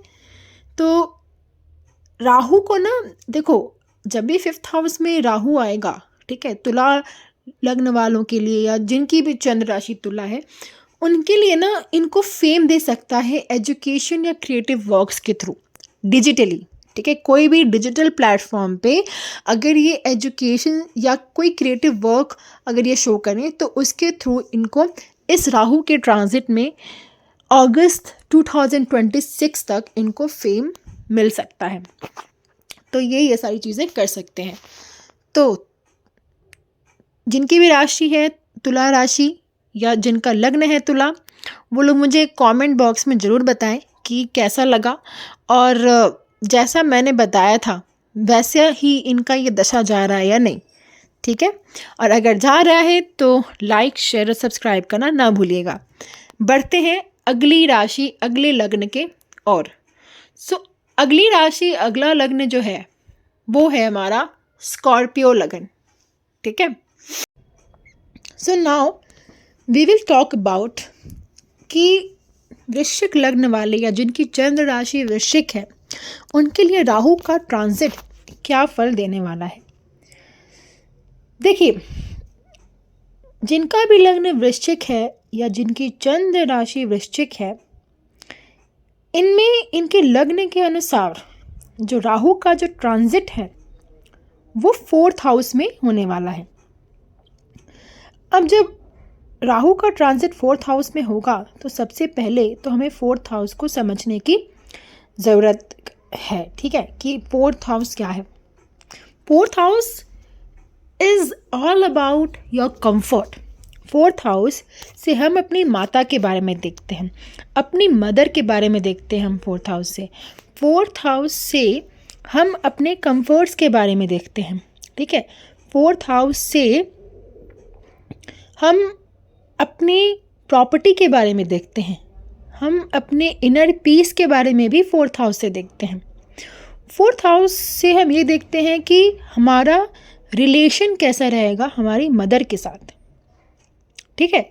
तो राहु को ना देखो, जब भी 5th हाउस में राहु आएगा, ठीक है, तुला लग्न वालों के लिए या जिनकी भी चंद्र राशि तुला है, उनके लिए ना इनको फेम दे सकता है एजुकेशन या क्रिएटिव वर्क्स के थ्रू, डिजिटली, ठीक है। कोई भी डिजिटल प्लेटफॉर्म पे अगर ये एजुकेशन या कोई क्रिएटिव वर्क अगर ये शो करें, तो उसके थ्रू इनको इस राहु के ट्रांजिट में अगस्त 2026 तक इनको फेम मिल सकता है। तो ये सारी चीज़ें कर सकते हैं। तो जिनकी भी राशि है तुला राशि या जिनका लग्न है तुला, वो लोग मुझे कमेंट बॉक्स में ज़रूर बताएं कि कैसा लगा, और जैसा मैंने बताया था वैसे ही इनका ये दशा जा रहा है या नहीं, ठीक है। और अगर जा रहा है तो लाइक, शेयर और सब्सक्राइब करना ना भूलिएगा। बढ़ते हैं अगली राशि, अगले लग्न के और। अगली राशि, अगला लग्न जो है वो है हमारा स्कॉर्पियो लग्न, ठीक है। So now we will talk about कि वृश्चिक लग्न वाले या जिनकी चंद्र राशि वृश्चिक है, उनके लिए राहु का ट्रांजिट क्या फल देने वाला है। देखिए, जिनका भी लग्न वृश्चिक है या जिनकी चंद्र राशि वृश्चिक है, इनमें इनके लग्न के अनुसार जो राहु का जो ट्रांजिट है वो 4th हाउस में होने वाला है। अब जब राहु का ट्रांजिट 4th हाउस में होगा तो सबसे पहले तो हमें 4th हाउस को समझने की ज़रूरत है, ठीक है, कि 4th हाउस क्या है। 4th house is all about your comfort. 4th house से हम अपनी माता के बारे में देखते हैं, अपनी मदर के बारे में देखते हैं हम 4th हाउस से। 4th हाउस से हम अपने कंफर्ट्स के बारे में देखते हैं, ठीक है। 4th हाउस से हम अपनी प्रॉपर्टी के बारे में देखते हैं, हम अपने इनर पीस के बारे में भी फोर्थ हाउस से देखते हैं। फोर्थ हाउस से हम ये देखते हैं कि हमारा रिलेशन कैसा रहेगा हमारी मदर के साथ। ठीक है,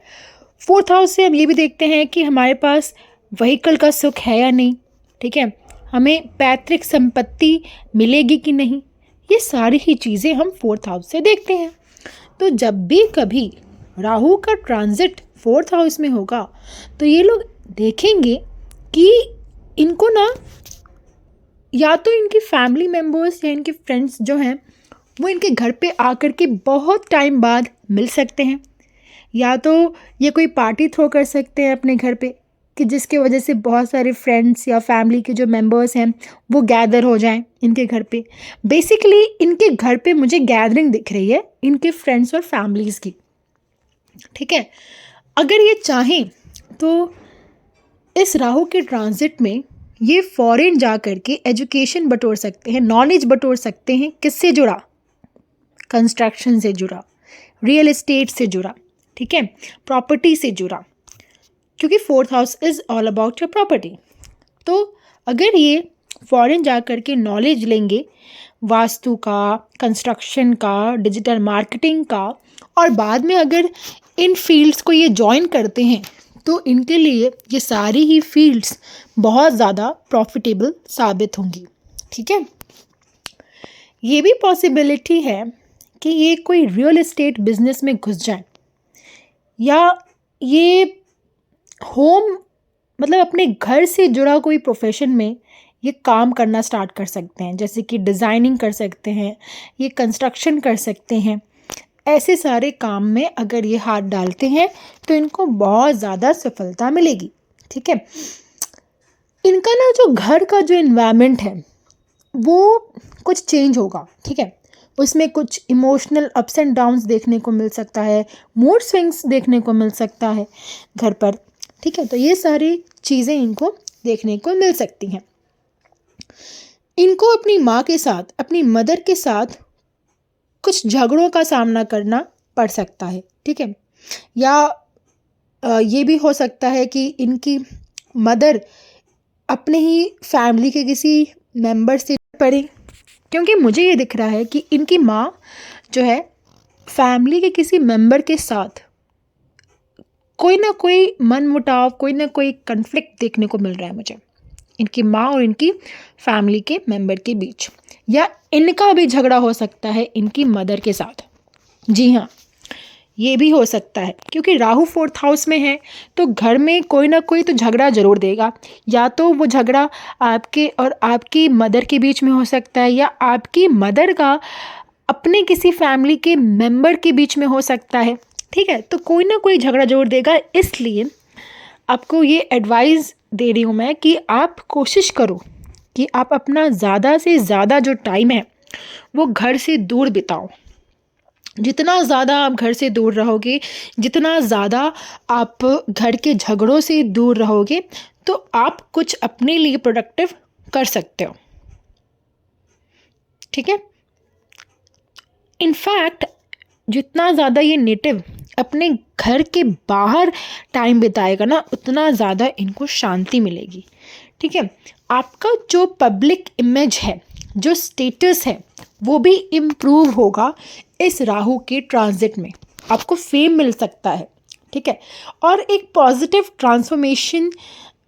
फोर्थ हाउस से हम ये भी देखते हैं कि हमारे पास व्हीकल का सुख है या नहीं। ठीक है, हमें पैतृक संपत्ति मिलेगी कि नहीं, ये सारी ही चीज़ें हम फोर्थ हाउस से देखते हैं। तो जब भी कभी राहु का ट्रांजिट फोर्थ हाउस में होगा तो ये लोग देखेंगे कि इनको ना या तो इनकी फैमिली मेम्बर्स या इनके फ्रेंड्स जो हैं वो इनके घर पे आकर के बहुत टाइम बाद मिल सकते हैं, या तो ये कोई पार्टी थ्रो कर सकते हैं अपने घर पे कि जिसके वजह से बहुत सारे फ्रेंड्स या फैमिली के जो मेंबर्स हैं वो गैदर हो जाएं इनके घर पे। बेसिकली इनके घर पे मुझे गैदरिंग दिख रही है इनके फ्रेंड्स और फैमिलीज़ की। ठीक है, अगर ये चाहें तो इस राहु के ट्रांजिट में ये फॉरेन जा कर के एजुकेशन बटोर सकते हैं, नॉलेज बटोर सकते हैं। किससे जुड़ा? कंस्ट्रक्शन से जुड़ा, रियल एस्टेट से जुड़ा, ठीक है, प्रॉपर्टी से जुड़ा, क्योंकि fourth house is all about your property. तो अगर ये फॉरेन जा कर के नॉलेज लेंगे वास्तु का, कंस्ट्रक्शन का, डिजिटल मार्केटिंग का, और बाद में अगर इन फील्ड्स को ये जॉइन करते हैं तो इनके लिए ये सारी ही फील्ड्स बहुत ज़्यादा प्रॉफिटेबल साबित होंगी। ठीक है, ये भी पॉसिबिलिटी है कि ये कोई रियल एस्टेट बिजनेस में घुस जाए, या ये होम मतलब अपने घर से जुड़ा कोई प्रोफेशन में ये काम करना स्टार्ट कर सकते हैं, जैसे कि डिज़ाइनिंग कर सकते हैं, ये कंस्ट्रक्शन कर सकते हैं। ऐसे सारे काम में अगर ये हाथ डालते हैं तो इनको बहुत ज़्यादा सफलता मिलेगी। ठीक है, इनका ना जो घर का जो इन्वायरमेंट है वो कुछ चेंज होगा। ठीक है, उसमें कुछ इमोशनल अप्स एंड डाउन्स देखने को मिल सकता है, मूड स्विंग्स देखने को मिल सकता है घर पर। ठीक है, तो ये सारी चीज़ें इनको देखने को मिल सकती हैं। इनको अपनी माँ के साथ, अपनी मदर के साथ कुछ झगड़ों का सामना करना पड़ सकता है। ठीक है, या ये भी हो सकता है कि इनकी मदर अपने ही फैमिली के किसी मेंबर से पड़े, क्योंकि मुझे ये दिख रहा है कि इनकी माँ जो है फैमिली के किसी मेंबर के साथ कोई ना कोई मनमुटाव, कोई ना कोई कन्फ्लिक्ट देखने को मिल रहा है मुझे इनकी माँ और इनकी फैमिली के मेंबर के बीच, या इनका भी झगड़ा हो सकता है इनकी मदर के साथ। जी हाँ, ये भी हो सकता है, क्योंकि राहु फोर्थ हाउस में है तो घर में कोई ना कोई तो झगड़ा ज़रूर देगा। या तो वो झगड़ा आपके और आपकी मदर के बीच में हो सकता है, या आपकी मदर का अपने किसी फैमिली के मेंबर के बीच में हो सकता है। ठीक है, तो कोई ना कोई झगड़ा ज़रूर देगा। इसलिए आपको ये एडवाइस दे रही हूँ मैं कि आप कोशिश करो कि आप अपना ज़्यादा से ज़्यादा जो टाइम है वो घर से दूर बिताओ। जितना ज़्यादा आप घर से दूर रहोगे, जितना ज़्यादा आप घर के झगड़ों से दूर रहोगे, तो आप कुछ अपने लिए प्रोडक्टिव कर सकते हो। ठीक है, इनफैक्ट जितना ज़्यादा ये नेटिव अपने घर के बाहर टाइम बिताएगा ना, उतना ज़्यादा इनको शांति मिलेगी। ठीक है, आपका जो पब्लिक इमेज है, जो स्टेटस है, वो भी इम्प्रूव होगा इस राहु के ट्रांजिट में। आपको फेम मिल सकता है। ठीक है, और एक पॉजिटिव ट्रांसफॉर्मेशन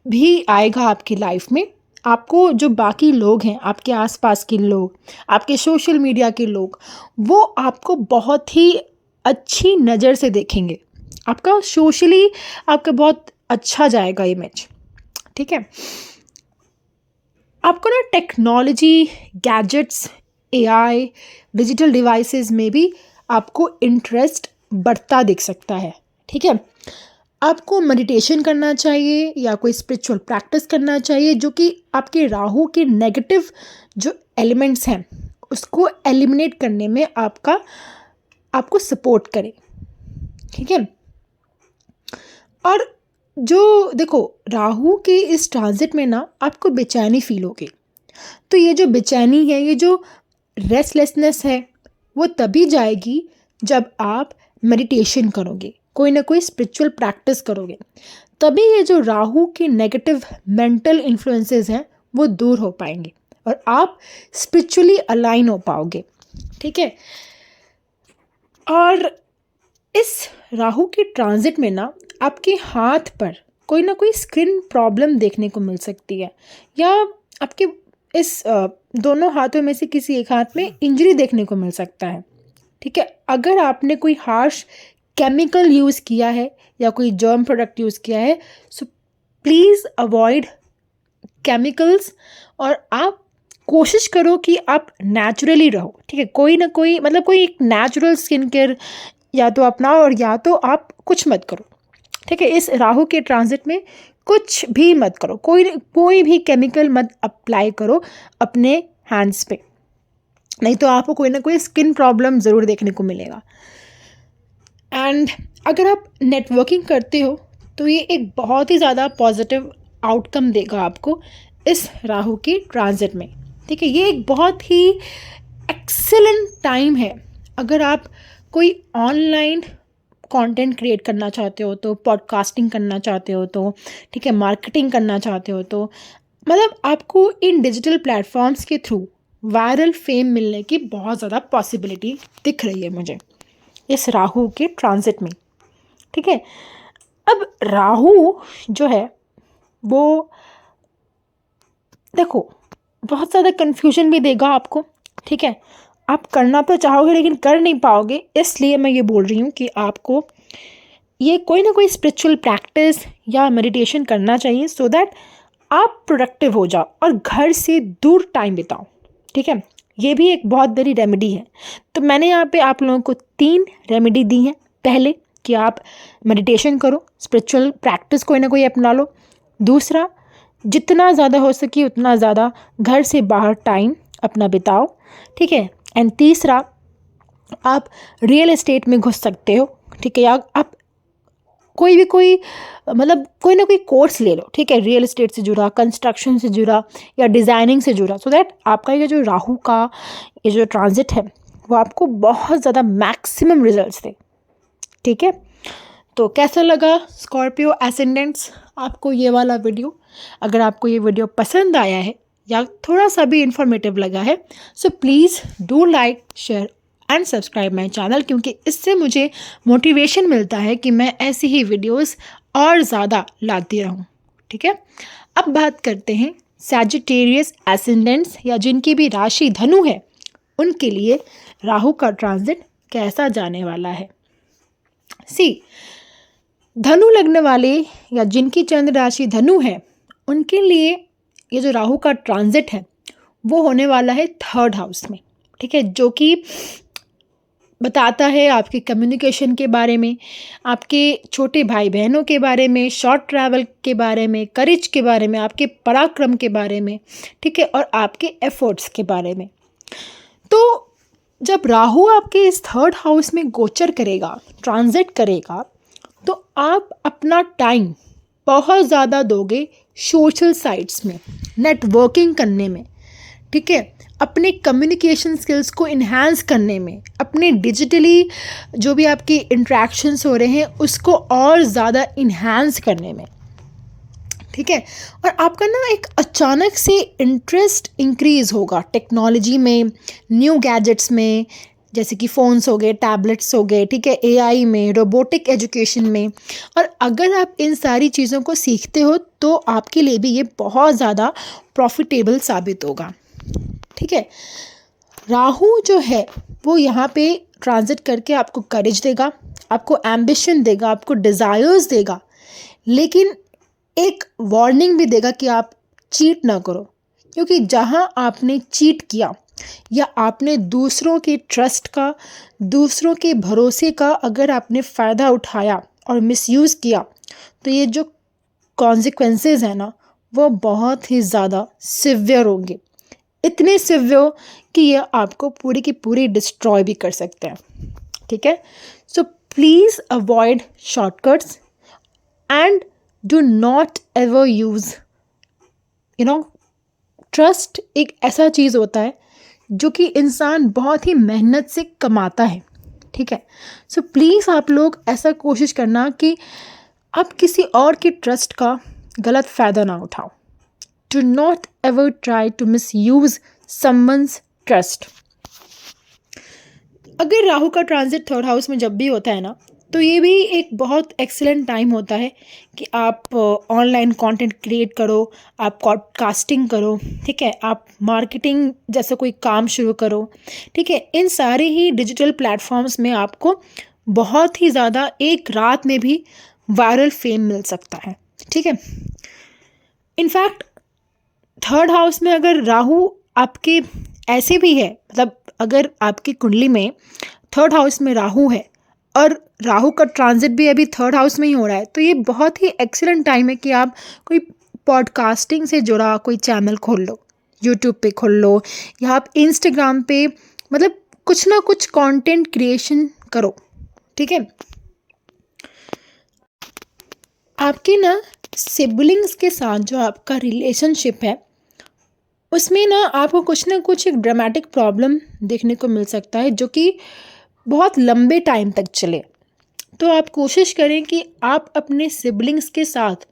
भी आएगा आपकी लाइफ में। आपको जो बाकी लोग हैं, आपके आसपास के लोग, आपके सोशल मीडिया के लोग, वो आपको बहुत ही अच्छी नज़र से देखेंगे। आपका सोशली आपका बहुत अच्छा जाएगा इमेज। ठीक है, आपको ना technology, gadgets, AI, digital devices में भी आपको इंटरेस्ट बढ़ता दिख सकता है। ठीक है, आपको मेडिटेशन करना चाहिए या कोई स्पिरिचुअल प्रैक्टिस करना चाहिए जो कि आपके राहु के नेगेटिव जो एलिमेंट्स हैं उसको एलिमिनेट करने में आपको सपोर्ट करे। ठीक है, और जो देखो राहु के इस ट्रांजिट में ना आपको बेचैनी फील होगी। तो ये जो बेचैनी है, ये जो रेस्टलेसनेस है, वो तभी जाएगी जब आप मेडिटेशन करोगे, कोई ना कोई स्पिरिचुअल प्रैक्टिस करोगे, तभी ये जो राहु के नेगेटिव मेंटल इन्फ्लुएंसेस हैं वो दूर हो पाएंगे और आप स्पिरिचुअली अलाइन हो पाओगे। ठीक है। और इस राहु के ट्रांजिट में ना आपके हाथ पर कोई ना कोई स्किन प्रॉब्लम देखने को मिल सकती है, या आपके इस दोनों हाथों में से किसी एक हाथ में इंजरी देखने को मिल सकता है। ठीक है। अगर आपने कोई हार्श केमिकल यूज़ किया है या कोई जर्म प्रोडक्ट यूज़ किया है, सो प्लीज़ अवॉइड केमिकल्स और आप कोशिश करो कि आप नेचुरली रहो। ठीक है। कोई ना कोई मतलब कोई एक नेचुरल स्किन केयर या तो अपनाओ और या तो आप कुछ मत करो। ठीक है। इस राहु के ट्रांजिट में कुछ भी मत करो, कोई भी केमिकल मत अप्लाई करो अपने हैंड्स पे, नहीं तो आपको कोई ना कोई स्किन प्रॉब्लम ज़रूर देखने को मिलेगा। एंड अगर आप नेटवर्किंग करते हो तो ये एक बहुत ही ज़्यादा पॉजिटिव आउटकम देगा आपको इस राहु के ट्रांजिट में। ठीक है। ये एक बहुत ही एक्सेलेंट टाइम है अगर आप कोई ऑनलाइन कंटेंट क्रिएट करना चाहते हो तो, पॉडकास्टिंग करना चाहते हो तो, ठीक है, मार्केटिंग करना चाहते हो तो, मतलब आपको इन डिजिटल प्लेटफॉर्म्स के थ्रू वायरल फेम मिलने की बहुत ज़्यादा पॉसिबिलिटी दिख रही है मुझे इस राहु के ट्रांजिट में। ठीक है। अब राहु जो है वो देखो बहुत ज़्यादा कन्फ्यूजन भी देगा आपको। ठीक है। आप करना तो चाहोगे लेकिन कर नहीं पाओगे, इसलिए मैं ये बोल रही हूँ कि आपको ये कोई ना कोई स्पिरिचुअल प्रैक्टिस या मेडिटेशन करना चाहिए सो दैट आप प्रोडक्टिव हो जाओ और घर से दूर टाइम बिताओ। ठीक है। ये भी एक बहुत बड़ी रेमेडी है। तो मैंने यहाँ पे आप लोगों को 3 रेमेडी दी हैं। पहले कि आप मेडिटेशन करो, स्पिरिचुअल प्रैक्टिस कोई ना कोई अपना लो। दूसरा, जितना ज़्यादा हो सके उतना ज़्यादा घर से बाहर टाइम अपना बिताओ। ठीक है। एंड तीसरा, आप रियल एस्टेट में घुस सकते हो। ठीक है। या आप कोई मतलब कोई ना कोई कोर्स ले लो। ठीक है। रियल एस्टेट से जुड़ा, कंस्ट्रक्शन से जुड़ा या डिज़ाइनिंग से जुड़ा, सो दैट आपका ये जो राहु का ये जो ट्रांजिट है वो आपको बहुत ज़्यादा मैक्सिमम रिजल्ट्स दे। ठीक है। तो कैसा लगा स्कॉर्पियो एसेंडेंट्स आपको ये वाला वीडियो? अगर आपको ये वीडियो पसंद आया है या थोड़ा सा भी इंफॉर्मेटिव लगा है, so please do like, share and subscribe my channel, क्योंकि इससे मुझे मोटिवेशन मिलता है कि मैं ऐसी ही वीडियोस और ज़्यादा लाती रहूँ। ठीक है। अब बात करते हैं सैजिटेरियस एसेंडेंट्स या जिनकी भी राशि धनु है, उनके लिए राहु का ट्रांजिट कैसा जाने वाला है। धनु लग्न वाले या जिनकी चंद्र राशि धनु है, उनके लिए ये जो राहु का ट्रांजिट है वो होने वाला है 3rd हाउस में। ठीक है। जो कि बताता है आपके कम्युनिकेशन के बारे में, आपके छोटे भाई बहनों के बारे में, शॉर्ट ट्रैवल के बारे में, करेज के बारे में, आपके पराक्रम के बारे में। ठीक है। और आपके एफर्ट्स के बारे में। तो जब राहु आपके इस 3rd हाउस में गोचर करेगा, ट्रांजिट करेगा, तो आप अपना टाइम बहुत ज़्यादा दोगे सोशल साइट्स में, नेटवर्किंग करने में। ठीक है। अपने कम्युनिकेशन स्किल्स को इन्हांस करने में, अपने डिजिटली जो भी आपकी इंट्रैक्शंस हो रहे हैं उसको और ज़्यादा इन्हांस करने में। ठीक है। और आपका ना एक अचानक से इंटरेस्ट इंक्रीज़ होगा टेक्नोलॉजी में, न्यू गैजेट्स में, जैसे कि फ़ोन्स हो गए, टैबलेट्स हो गए। ठीक है। एआई में, रोबोटिक एजुकेशन में। और अगर आप इन सारी चीज़ों को सीखते हो तो आपके लिए भी ये बहुत ज़्यादा प्रॉफिटेबल साबित होगा। ठीक है। राहु जो है वो यहाँ पे ट्रांजिट करके आपको करेज देगा, आपको एम्बिशन देगा, आपको डिज़ायर्स देगा, लेकिन एक वार्निंग भी देगा कि आप चीट ना करो, क्योंकि जहाँ आपने चीट किया या आपने दूसरों के ट्रस्ट का, दूसरों के भरोसे का अगर आपने फ़ायदा उठाया और मिसयूज़ किया, तो ये जो कॉन्सिक्वेंसेस हैं ना वो बहुत ही ज़्यादा सिवियर होंगे। इतने सिवियर कि ये आपको पूरी की पूरी डिस्ट्रॉय भी कर सकते हैं। ठीक है। So please avoid shortcuts and do not ever use trust एक ऐसा चीज़ होता है जो कि इंसान बहुत ही मेहनत से कमाता है। ठीक है। सो प्लीज़ आप लोग ऐसा कोशिश करना कि आप किसी और के ट्रस्ट का गलत फ़ायदा ना उठाओ। Do not ever try to misuse someone's trust. अगर राहु का ट्रांजिट थर्ड हाउस में जब भी होता है ना, तो ये भी एक बहुत एक्सीलेंट टाइम होता है कि आप ऑनलाइन कंटेंट क्रिएट करो, आप पॉडकास्टिंग करो, ठीक है, आप मार्केटिंग जैसा कोई काम शुरू करो, ठीक है। इन सारे ही डिजिटल प्लेटफॉर्म्स में आपको बहुत ही ज़्यादा एक रात में भी वायरल फेम मिल सकता है, ठीक है। इनफैक्ट थर्ड हाउस में अगर राहु आपके ऐसे भी है, मतलब अगर आपकी कुंडली में थर्ड हाउस में राहु है और राहु का ट्रांजिट भी अभी थर्ड हाउस में ही हो रहा है, तो ये बहुत ही एक्सीलेंट टाइम है कि आप कोई पॉडकास्टिंग से जुड़ा कोई चैनल खोल लो, यूट्यूब पे खोल लो, या आप इंस्टाग्राम पे मतलब कुछ ना कुछ कंटेंट क्रिएशन करो, ठीक है। आपके ना सिबलिंग्स के साथ जो आपका रिलेशनशिप है, उसमें ना आपको कुछ ना कुछ एक ड्रामेटिक प्रॉब्लम देखने को मिल सकता है जो कि बहुत लंबे टाइम तक चले। तो आप कोशिश करें कि आप अपने सिबलिंग्स के साथ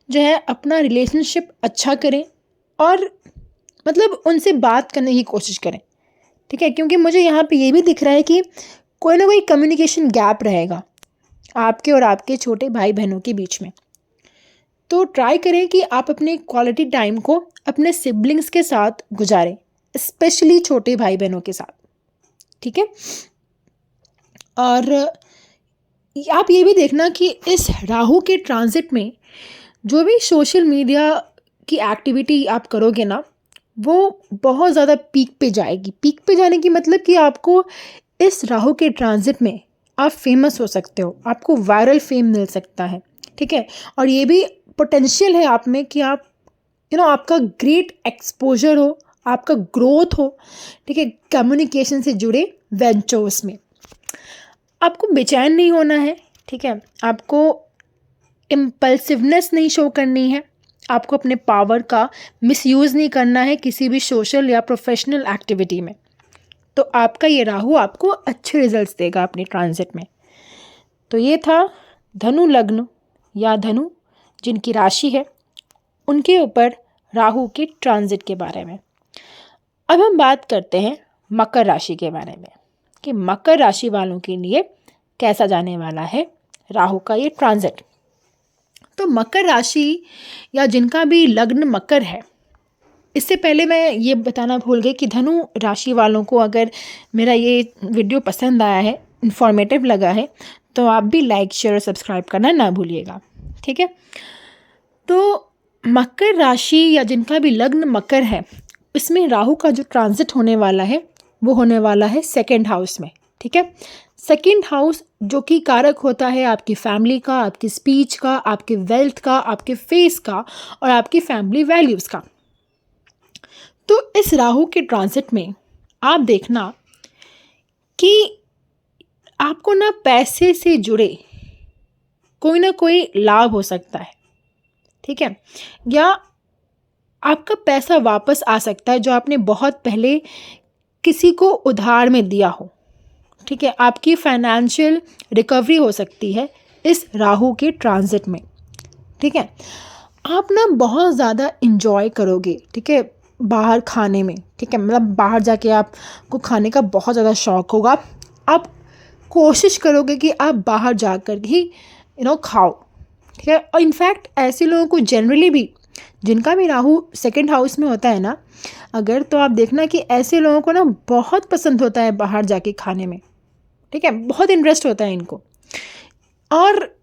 जो है अपना रिलेशनशिप अच्छा करें और मतलब उनसे बात करने की कोशिश करें, ठीक है। क्योंकि मुझे यहाँ पे ये भी दिख रहा है कि कोई ना कोई कम्युनिकेशन गैप रहेगा आपके और आपके छोटे भाई बहनों के बीच में। तो ट्राई करें कि आप अपने क्वालिटी टाइम को अपने सिबलिंग्स के साथ गुजारें, स्पेशली छोटे भाई बहनों के साथ, ठीक है। और आप ये भी देखना कि इस राहु के ट्रांजिट में जो भी सोशल मीडिया की एक्टिविटी आप करोगे ना, वो बहुत ज़्यादा पीक पे जाएगी। पीक पे जाने की मतलब कि आपको इस राहु के ट्रांजिट में आप फेमस हो सकते हो, आपको वायरल फेम मिल सकता है, ठीक है। और ये भी पोटेंशियल है आप में कि आप आपका ग्रेट एक्सपोजर हो, आपका ग्रोथ हो, ठीक है, कम्युनिकेशन से जुड़े वेंचर्स में। आपको बेचैन नहीं होना है, ठीक है। आपको इम्पल्सिवनेस नहीं शो करनी है, आपको अपने पावर का मिसयूज़ नहीं करना है किसी भी सोशल या प्रोफेशनल एक्टिविटी में। तो आपका ये राहु आपको अच्छे रिजल्ट्स देगा अपने ट्रांजिट में। तो ये था धनु लग्न या धनु जिनकी राशि है, उनके ऊपर राहु के ट्रांजिट के बारे में। अब हम बात करते हैं मकर राशि के बारे में कि मकर राशि वालों के लिए कैसा जाने वाला है राहु का ये ट्रांजिट। तो मकर राशि या जिनका भी लग्न मकर है, इससे पहले मैं ये बताना भूल गई कि धनु राशि वालों को अगर मेरा ये वीडियो पसंद आया है, इन्फॉर्मेटिव लगा है, तो आप भी लाइक शेयर और सब्सक्राइब करना ना भूलिएगा, ठीक है। तो मकर राशि या जिनका भी लग्न मकर है, इसमें राहु का जो ट्रांजिट होने वाला है वो होने वाला है सेकंड हाउस में, ठीक है। सेकंड हाउस जो कि कारक होता है आपकी फैमिली का, आपकी स्पीच का, आपके वेल्थ का, आपके फेस का और आपकी फैमिली वैल्यूज़ का। तो इस राहु के ट्रांजिट में आप देखना कि आपको ना पैसे से जुड़े कोई ना कोई लाभ हो सकता है, ठीक है, या आपका पैसा वापस आ सकता है जो आपने बहुत पहले किसी को उधार में दिया हो, ठीक है। आपकी फाइनेंशियल रिकवरी हो सकती है इस राहु के ट्रांजिट में, ठीक है। आप ना बहुत ज़्यादा इंजॉय करोगे, ठीक है, बाहर खाने में, ठीक है, मतलब बाहर जाके आपको खाने का बहुत ज़्यादा शौक़ होगा। आप कोशिश करोगे कि आप बाहर जाकर ही खाओ, ठीक है। और इनफैक्ट ऐसे लोगों को जनरली भी जिनका भी राहु सेकंड हाउस में होता है ना, अगर तो आप देखना कि ऐसे लोगों को ना बहुत पसंद होता है बाहर जाके खाने में, ठीक है, बहुत इंटरेस्ट होता है इनको। और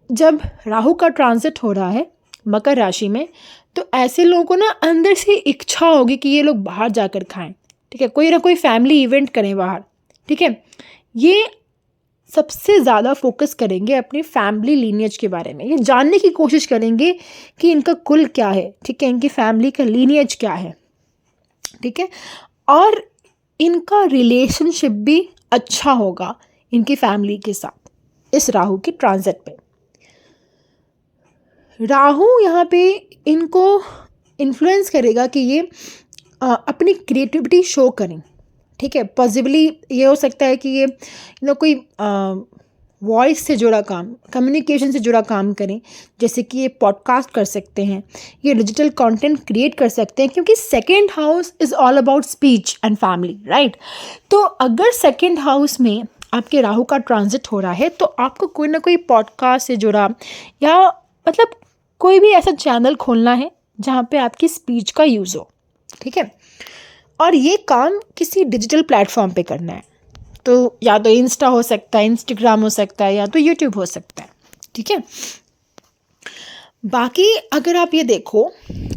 जब राहु का ट्रांजिट हो रहा है मकर राशि में, तो ऐसे लोगों को ना अंदर से इच्छा होगी कि ये लोग बाहर जाकर खाएं, ठीक है, कोई ना कोई फैमिली इवेंट करें बाहर, ठीक है। ये सबसे ज़्यादा फोकस करेंगे अपनी फैमिली लीनियज के बारे में, ये जानने की कोशिश करेंगे कि इनका कुल क्या है, ठीक है, इनकी फैमिली का लीनियज क्या है, ठीक है। और इनका रिलेशनशिप भी अच्छा होगा इनकी फैमिली के साथ इस राहु के ट्रांजिट पे। राहु यहाँ पे इनको इन्फ्लुएंस करेगा कि ये अपनी क्रिएटिविटी शो करें, ठीक है। पॉसिबली ये हो सकता है कि ये कोई वॉइस से जुड़ा काम, कम्युनिकेशन से जुड़ा काम करें, जैसे कि ये पॉडकास्ट कर सकते हैं, ये डिजिटल कंटेंट क्रिएट कर सकते हैं, क्योंकि second house is all about speech and family, right. तो अगर सेकंड हाउस में आपके राहु का ट्रांजिट हो रहा है तो आपको कोई ना कोई पॉडकास्ट से जुड़ा या मतलब कोई भी ऐसा चैनल खोलना है जहाँ पे आपकी स्पीच का यूज़ हो, ठीक है। और ये काम किसी डिजिटल प्लेटफॉर्म पे करना है, तो या तो इंस्टा हो सकता है, इंस्टाग्राम हो सकता है, या तो यूट्यूब हो सकता है, ठीक है। बाकी अगर आप ये देखो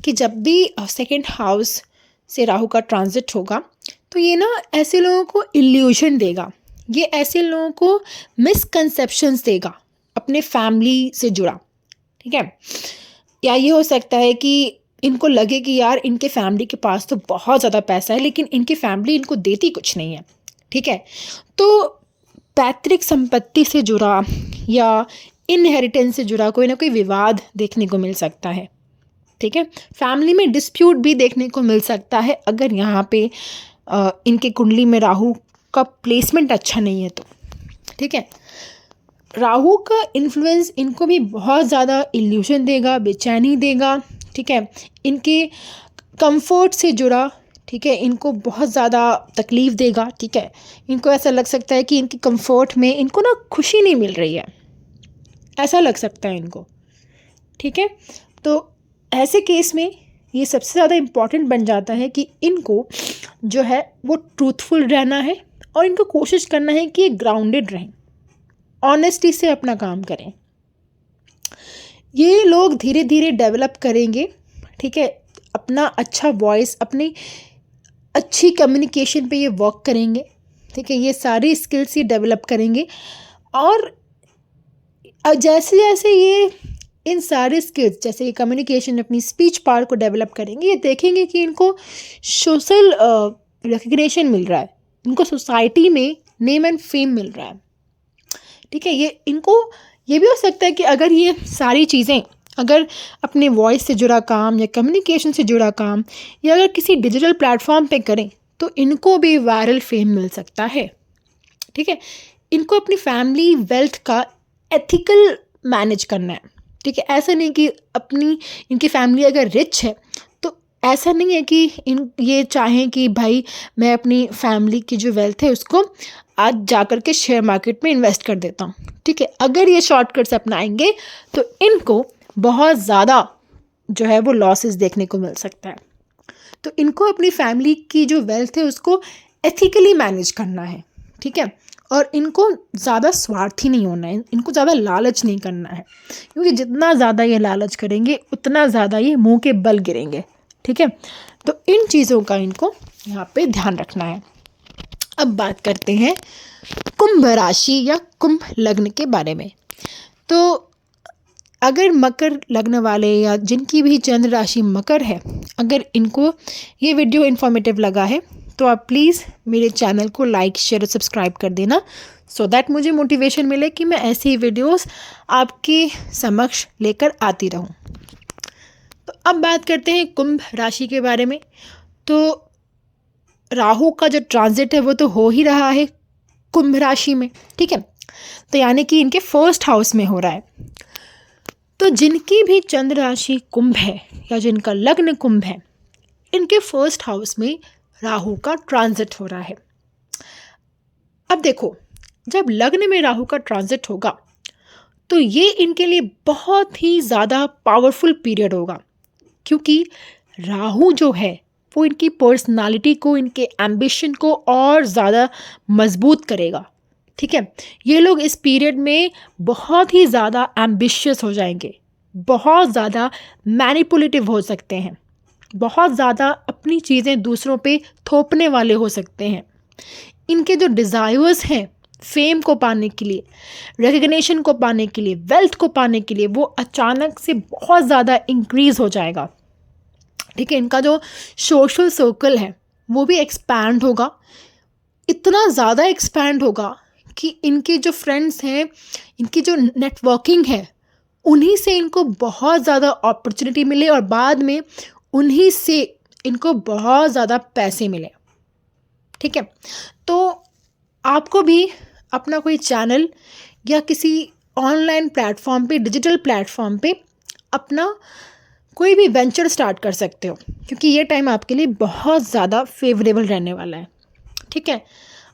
कि जब भी सेकंड हाउस से राहु का ट्रांजिट होगा तो ये ना ऐसे लोगों को इल्यूशन देगा, ये ऐसे लोगों को मिसकंसेप्शंस देगा अपने फैमिली से जुड़ा, ठीक है। या ये हो सकता है कि इनको लगे कि यार इनके फैमिली के पास तो बहुत ज़्यादा पैसा है लेकिन इनकी फैमिली इनको देती कुछ नहीं है, ठीक है। तो पैतृक संपत्ति से जुड़ा या इनहेरिटेंस से जुड़ा कोई ना कोई विवाद देखने को मिल सकता है, ठीक है। फैमिली में डिस्प्यूट भी देखने को मिल सकता है अगर यहाँ पे इनके कुंडली में राहु का प्लेसमेंट अच्छा नहीं है तो, ठीक है। राहु का इन्फ्लुएंस इनको भी बहुत ज़्यादा इल्यूशन देगा, बेचैनी देगा, ठीक है। इनके कंफर्ट से जुड़ा, ठीक है, इनको बहुत ज़्यादा तकलीफ़ देगा, ठीक है। इनको ऐसा लग सकता है कि इनकी कंफर्ट में इनको ना खुशी नहीं मिल रही है, ऐसा लग सकता है इनको, ठीक है। तो ऐसे केस में ये सबसे ज़्यादा इम्पॉर्टेंट बन जाता है कि इनको जो है वो ट्रूथफुल रहना है और इनको कोशिश करना है कि ये ग्राउंडेड रहें, ऑनेस्टी से अपना काम करें। ये लोग धीरे धीरे डेवलप करेंगे, ठीक है, अपना अच्छा वॉइस, अपनी अच्छी कम्युनिकेशन पे ये वर्क करेंगे, ठीक है। ये सारी स्किल्स ये डेवलप करेंगे और जैसे जैसे ये इन सारे स्किल्स जैसे ये कम्युनिकेशन, अपनी स्पीच पावर को डेवलप करेंगे, ये देखेंगे कि इनको सोशल रिकग्निशन मिल रहा है, इनको सोसाइटी में नेम एंड फेम मिल रहा है, ठीक है। ये इनको ये भी हो सकता है कि अगर ये सारी चीज़ें अगर अपने वॉइस से जुड़ा काम या कम्युनिकेशन से जुड़ा काम या अगर किसी डिजिटल प्लेटफॉर्म पे करें तो इनको भी वायरल फेम मिल सकता है, ठीक है। इनको अपनी फैमिली वेल्थ का एथिकल मैनेज करना है, ठीक है। ऐसा नहीं कि इनकी फैमिली अगर रिच है तो ऐसा नहीं है कि ये चाहें कि भाई मैं अपनी फैमिली की जो वेल्थ है उसको आज जाकर के शेयर मार्केट में इन्वेस्ट कर देता हूँ, ठीक है। अगर ये शॉर्टकट्स अपनाएंगे तो इनको बहुत ज़्यादा जो है वो लॉसेस देखने को मिल सकता है। तो इनको अपनी फैमिली की जो वेल्थ है उसको एथिकली मैनेज करना है, ठीक है। और इनको ज़्यादा स्वार्थी नहीं होना है, इनको ज़्यादा लालच नहीं करना है, क्योंकि जितना ज़्यादा ये लालच करेंगे उतना ज़्यादा ये मुंह के बल गिरेंगे, ठीक है। तो इन चीज़ों का इनको यहाँ पे ध्यान रखना है। अब बात करते हैं कुंभ राशि या कुंभ लग्न के बारे में। तो अगर मकर लग्न वाले या जिनकी भी चंद्र राशि मकर है, अगर इनको ये वीडियो इन्फॉर्मेटिव लगा है तो आप प्लीज़ मेरे चैनल को लाइक, शेयर और सब्सक्राइब कर देना, सो दैट मुझे मोटिवेशन मिले कि मैं ऐसी ही वीडियोस आपके समक्ष लेकर आती रहूं। तो अब बात करते हैं कुंभ राशि के बारे में। तो राहु का जो ट्रांजिट है वो तो हो ही रहा है कुंभ राशि में, ठीक है। तो यानी कि इनके फर्स्ट हाउस में हो रहा है। तो जिनकी भी चंद्र राशि कुंभ है या जिनका लग्न कुंभ है, इनके फर्स्ट हाउस में राहु का ट्रांजिट हो रहा है। अब देखो, जब लग्न में राहु का ट्रांजिट होगा तो ये इनके लिए बहुत ही ज़्यादा पावरफुल पीरियड होगा, क्योंकि राहु जो है वो इनकी पर्सनालिटी को, इनके एम्बिशन को और ज़्यादा मजबूत करेगा, ठीक है। ये लोग इस पीरियड में बहुत ही ज़्यादा एम्बिशियस हो जाएंगे, बहुत ज़्यादा मैनिपुलेटिव हो सकते हैं, बहुत ज़्यादा अपनी चीज़ें दूसरों पे थोपने वाले हो सकते हैं। इनके जो डिज़ायर्स हैं फेम को पाने के लिए, रिकग्निशन को पाने के लिए, वेल्थ को पाने के लिए, वो अचानक से बहुत ज़्यादा इंक्रीज़ हो जाएगा, ठीक है। इनका जो सोशल सर्कल है वो भी एक्सपैंड होगा, इतना ज़्यादा एक्सपैंड होगा कि इनके जो फ्रेंड्स हैं, इनकी जो नेटवर्किंग है, उन्हीं से इनको बहुत ज़्यादा अपॉर्चुनिटी मिले और बाद में उन्हीं से इनको बहुत ज़्यादा पैसे मिले, ठीक है। तो आपको भी अपना कोई चैनल या किसी ऑनलाइन प्लेटफॉर्म पे, डिजिटल प्लेटफॉर्म पे अपना कोई भी वेंचर स्टार्ट कर सकते हो, क्योंकि ये टाइम आपके लिए बहुत ज़्यादा फेवरेबल रहने वाला है। ठीक है,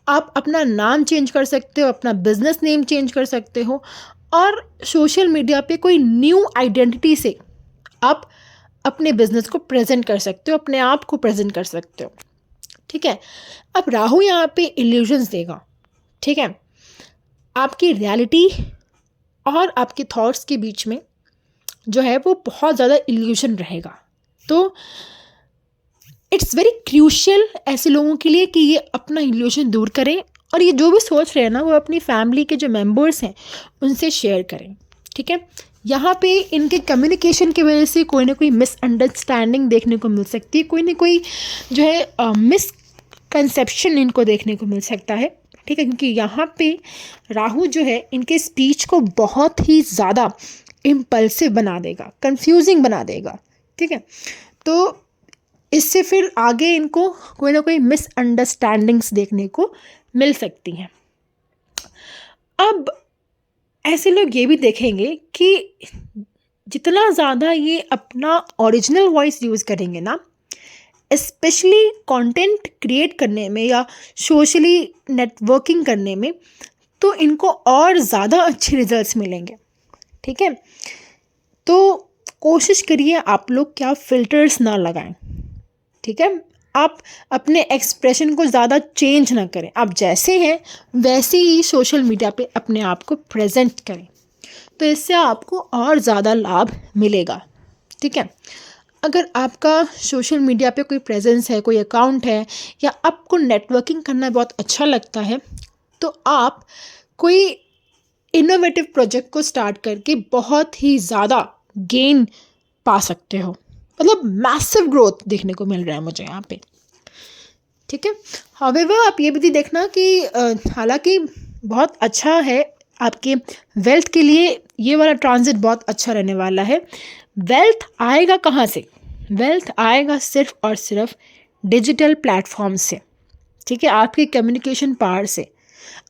आप अपना नाम चेंज कर सकते हो, अपना बिजनेस नेम चेंज कर सकते हो, और सोशल मीडिया पे कोई न्यू आइडेंटिटी से आप अपने बिजनेस को प्रेजेंट कर सकते हो, अपने आप को प्रेजेंट कर सकते हो। ठीक है, अब राहु यहाँ पे इल्यूजन्स देगा। ठीक है, आपकी रियलिटी और आपके थॉट्स के बीच में जो है वो बहुत ज़्यादा इल्यूजन रहेगा। तो इट्स वेरी क्रूशियल ऐसे लोगों के लिए कि ये अपना इल्यूजन दूर करें, और ये जो भी सोच रहे हैं ना वो अपनी फैमिली के जो मेंबर्स हैं उनसे शेयर करें। ठीक है, यहाँ पे इनके कम्युनिकेशन की वजह से कोई ना कोई मिसअंडरस्टैंडिंग देखने को मिल सकती है, कोई ना कोई जो है मिसकंसेप्शन इनको देखने को मिल सकता है। ठीक है, क्योंकि यहाँ पे राहु जो है इनके स्पीच को बहुत ही ज़्यादा इम्पल्सिव बना देगा, कंफ्यूजिंग बना देगा। ठीक है, तो इससे फिर आगे इनको कोई ना कोई मिसअंडरस्टैंडिंग्स देखने को मिल सकती हैं। अब ऐसे लोग ये भी देखेंगे कि जितना ज़्यादा ये अपना ओरिजिनल वॉइस यूज़ करेंगे ना, स्पेशली कंटेंट क्रिएट करने में या सोशली नेटवर्किंग करने में, तो इनको और ज़्यादा अच्छे रिजल्ट्स मिलेंगे। ठीक है, तो कोशिश करिए आप लोग क्या फ़िल्टर्स ना लगाएं। ठीक है, आप अपने एक्सप्रेशन को ज़्यादा चेंज ना करें, आप जैसे हैं वैसे ही सोशल मीडिया पे अपने आप को प्रेजेंट करें, तो इससे आपको और ज़्यादा लाभ मिलेगा। ठीक है, अगर आपका सोशल मीडिया पे कोई प्रेजेंस है, कोई अकाउंट है, या आपको नेटवर्किंग करना बहुत अच्छा लगता है, तो आप कोई इनोवेटिव प्रोजेक्ट को स्टार्ट करके बहुत ही ज़्यादा गेन पा सकते हो। मतलब मैसिव ग्रोथ देखने को मिल रहा है मुझे यहाँ पे। ठीक है, हाउएवर आप ये भी देखना कि हालांकि बहुत अच्छा है आपके वेल्थ के लिए, ये वाला ट्रांजिट बहुत अच्छा रहने वाला है। वेल्थ आएगा कहाँ से? वेल्थ आएगा सिर्फ और सिर्फ डिजिटल प्लेटफॉर्म से। ठीक है, आपके कम्युनिकेशन पावर से,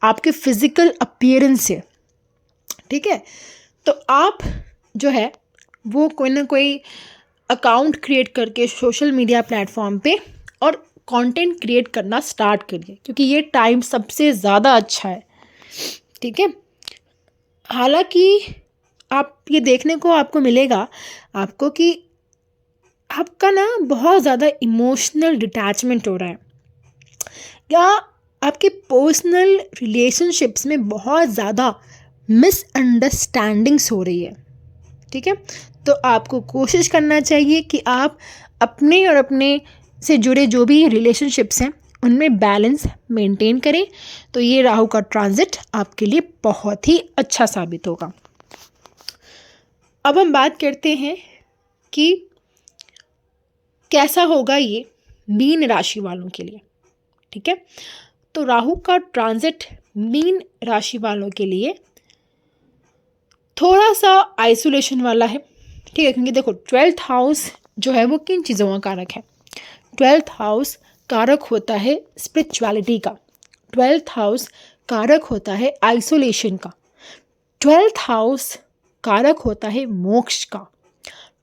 आपके फिजिकल अपीयरेंस से। ठीक है, तो आप जो है वो कोई ना कोई अकाउंट क्रिएट करके सोशल मीडिया प्लेटफॉर्म पे और कंटेंट क्रिएट करना स्टार्ट करिए, क्योंकि ये टाइम सबसे ज़्यादा अच्छा है। ठीक है, हालांकि आप ये देखने को आपको मिलेगा आपको कि आपका ना बहुत ज़्यादा इमोशनल डिटैचमेंट हो रहा है, या आपके पर्सनल रिलेशनशिप्स में बहुत ज़्यादा मिसअंडरस्टैंडिंग्स हो रही है। ठीक है, तो आपको कोशिश करना चाहिए कि आप अपने और अपने से जुड़े जो भी रिलेशनशिप्स हैं उनमें बैलेंस मेंटेन करें, तो ये राहु का ट्रांजिट आपके लिए बहुत ही अच्छा साबित होगा। अब हम बात करते हैं कि कैसा होगा ये मीन राशि वालों के लिए। ठीक है, तो राहु का ट्रांजिट मीन राशि वालों के लिए थोड़ा सा आइसोलेशन वाला है। ठीक है, क्योंकि देखो 12th हाउस जो है वो किन चीज़ों का कारक है? 12th हाउस कारक होता है स्पिरिचुअलिटी का, 12th हाउस कारक होता है आइसोलेशन का, 12th हाउस कारक होता है मोक्ष का,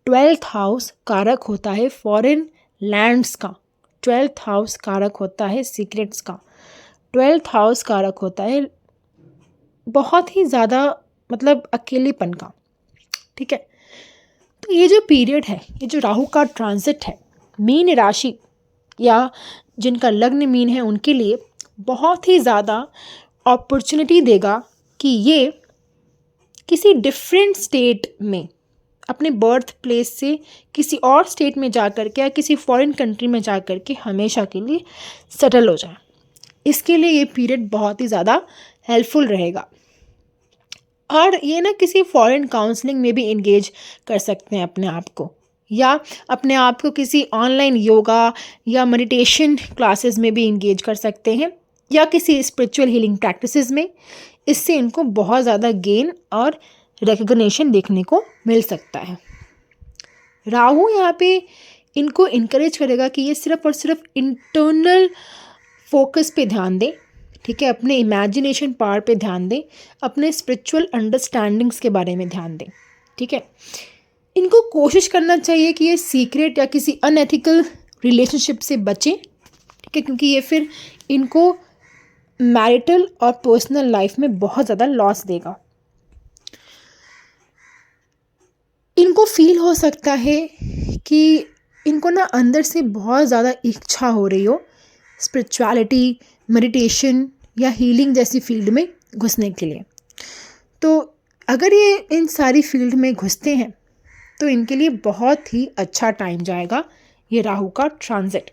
12th हाउस कारक होता है फॉरेन लैंड्स का, 12th हाउस कारक होता है सीक्रेट्स का, 12th हाउस कारक होता है बहुत ही ज़्यादा मतलब अकेलेपन का। ठीक है, तो ये जो पीरियड है, ये जो राहु का ट्रांजिट है मीन राशि या जिनका लग्न मीन है उनके लिए बहुत ही ज़्यादा अपॉर्चुनिटी देगा कि ये किसी डिफरेंट स्टेट में अपने बर्थ प्लेस से किसी और स्टेट में जा कर के या किसी फॉरेन कंट्री में जा कर के हमेशा के लिए सेटल हो जाए। इसके लिए ये पीरियड बहुत ही ज़्यादा हेल्पफुल रहेगा। और ये ना किसी फॉरेन काउंसलिंग में भी इंगेज कर सकते हैं अपने आप को, या अपने आप को किसी ऑनलाइन योगा या मेडिटेशन क्लासेस में भी इंगेज कर सकते हैं, या किसी स्पिरिचुअल हीलिंग प्रैक्टिसेस में। इससे इनको बहुत ज़्यादा गेन और रिकग्निशन देखने को मिल सकता है। राहु यहाँ पे इनको इनकरेज करेगा कि ये सिर्फ और सिर्फ इंटरनल फोकस पे ध्यान दें। ठीक है, अपने इमेजिनेशन पावर पे ध्यान दें, अपने स्पिरिचुअल अंडरस्टैंडिंग्स के बारे में ध्यान दें। ठीक है, इनको कोशिश करना चाहिए कि ये सीक्रेट या किसी अनएथिकल रिलेशनशिप से बचें। ठीक है, क्योंकि ये फिर इनको मैरिटल और पर्सनल लाइफ में बहुत ज़्यादा लॉस देगा। इनको फील हो सकता है कि इनको ना अंदर से बहुत ज़्यादा इच्छा हो रही हो स्पिरिचुअलिटी, मेडिटेशन या हीलिंग जैसी फील्ड में घुसने के लिए। तो अगर ये इन सारी फील्ड में घुसते हैं तो इनके लिए बहुत ही अच्छा टाइम जाएगा ये राहु का ट्रांजिट।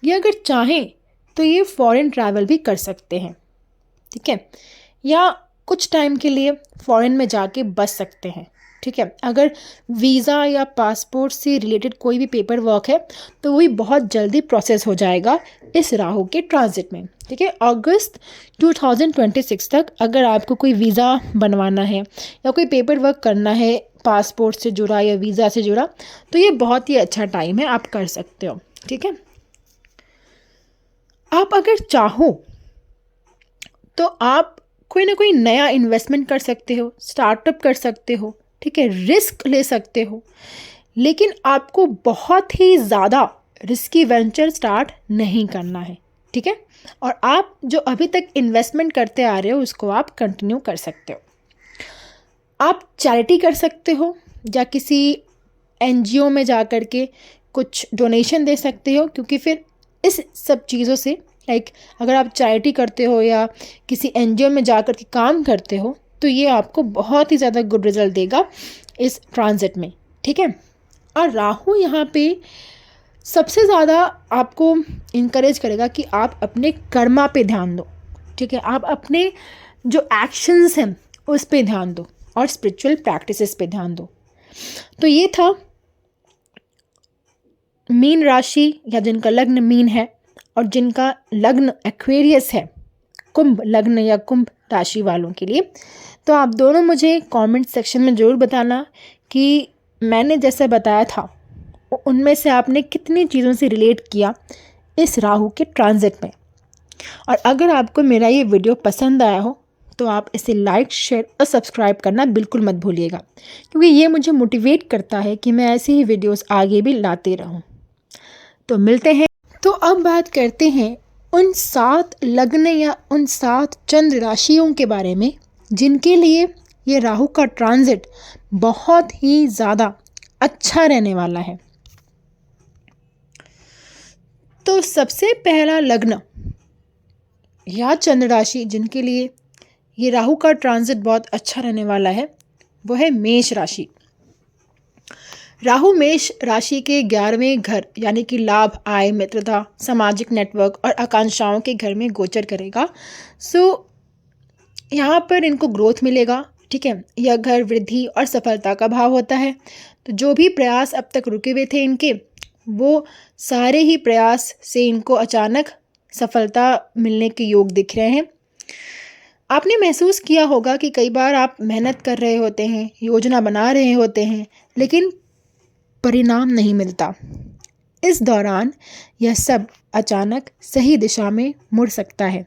ये अगर चाहें तो ये फॉरेन ट्रैवल भी कर सकते हैं। ठीक है, या कुछ टाइम के लिए फॉरेन में जाके बस सकते हैं। ठीक है, अगर वीज़ा या पासपोर्ट से रिलेटेड कोई भी पेपर वर्क है तो वही बहुत जल्दी प्रोसेस हो जाएगा इस राहु के ट्रांजिट में। ठीक है, अगस्त 2026 तक अगर आपको कोई वीज़ा बनवाना है या कोई पेपर वर्क करना है पासपोर्ट से जुड़ा या वीज़ा से जुड़ा, तो ये बहुत ही अच्छा टाइम है, आप कर सकते हो। ठीक है, आप अगर चाहो तो आप कोई ना कोई नया इन्वेस्टमेंट कर सकते हो, स्टार्टअप कर सकते हो। ठीक है, रिस्क ले सकते हो, लेकिन आपको बहुत ही ज़्यादा रिस्की वेंचर स्टार्ट नहीं करना है। ठीक है, और आप जो अभी तक इन्वेस्टमेंट करते आ रहे हो उसको आप कंटिन्यू कर सकते हो। आप चैरिटी कर सकते हो या किसी एनजीओ में जा कर के कुछ डोनेशन दे सकते हो, क्योंकि फिर इस सब चीज़ों से अगर आप चैरिटी करते हो या किसी एनजीओ में जा कर के काम करते हो तो ये आपको बहुत ही ज़्यादा गुड रिजल्ट देगा इस ट्रांजिट में। ठीक है, और राहु यहाँ पे सबसे ज़्यादा आपको इनकरेज करेगा कि आप अपने कर्मा पे ध्यान दो। ठीक है, आप अपने जो एक्शंस हैं उस पे ध्यान दो और स्पिरिचुअल प्रैक्टिसेस पे ध्यान दो। तो ये था मीन राशि या जिनका लग्न मीन है और जिनका लग्न एक्वेरियस है, कुंभ लग्न या कुंभ राशि वालों के लिए। तो आप दोनों मुझे कमेंट सेक्शन में ज़रूर बताना कि मैंने जैसा बताया था उनमें से आपने कितनी चीज़ों से रिलेट किया इस राहु के ट्रांजिट में। और अगर आपको मेरा ये वीडियो पसंद आया हो तो आप इसे लाइक, शेयर और सब्सक्राइब करना बिल्कुल मत भूलिएगा, क्योंकि ये मुझे मोटिवेट करता है कि मैं ऐसे ही वीडियोस आगे भी लाते रहूं। तो मिलते हैं। तो अब बात करते हैं उन 7 लग्न या उन 7 चंद्र राशियों के बारे में जिनके लिए ये राहु का ट्रांजिट बहुत ही ज़्यादा अच्छा रहने वाला है। तो सबसे पहला लग्न या चंद्र राशि जिनके लिए ये राहु का ट्रांजिट बहुत अच्छा रहने वाला है वो है मेष राशि। राहु मेष राशि के 11वें घर यानी कि लाभ, आय, मित्रता, सामाजिक नेटवर्क और आकांक्षाओं के घर में गोचर करेगा। यहाँ पर इनको ग्रोथ मिलेगा। ठीक है, यह घर वृद्धि और सफलता का भाव होता है। तो जो भी प्रयास अब तक रुके हुए थे इनके, वो सारे ही प्रयास से इनको अचानक सफलता मिलने के योग दिख रहे हैं। आपने महसूस किया होगा कि कई बार आप मेहनत कर रहे होते हैं, योजना बना रहे होते हैं, लेकिन परिणाम नहीं मिलता। इस दौरान यह सब अचानक सही दिशा में मुड़ सकता है,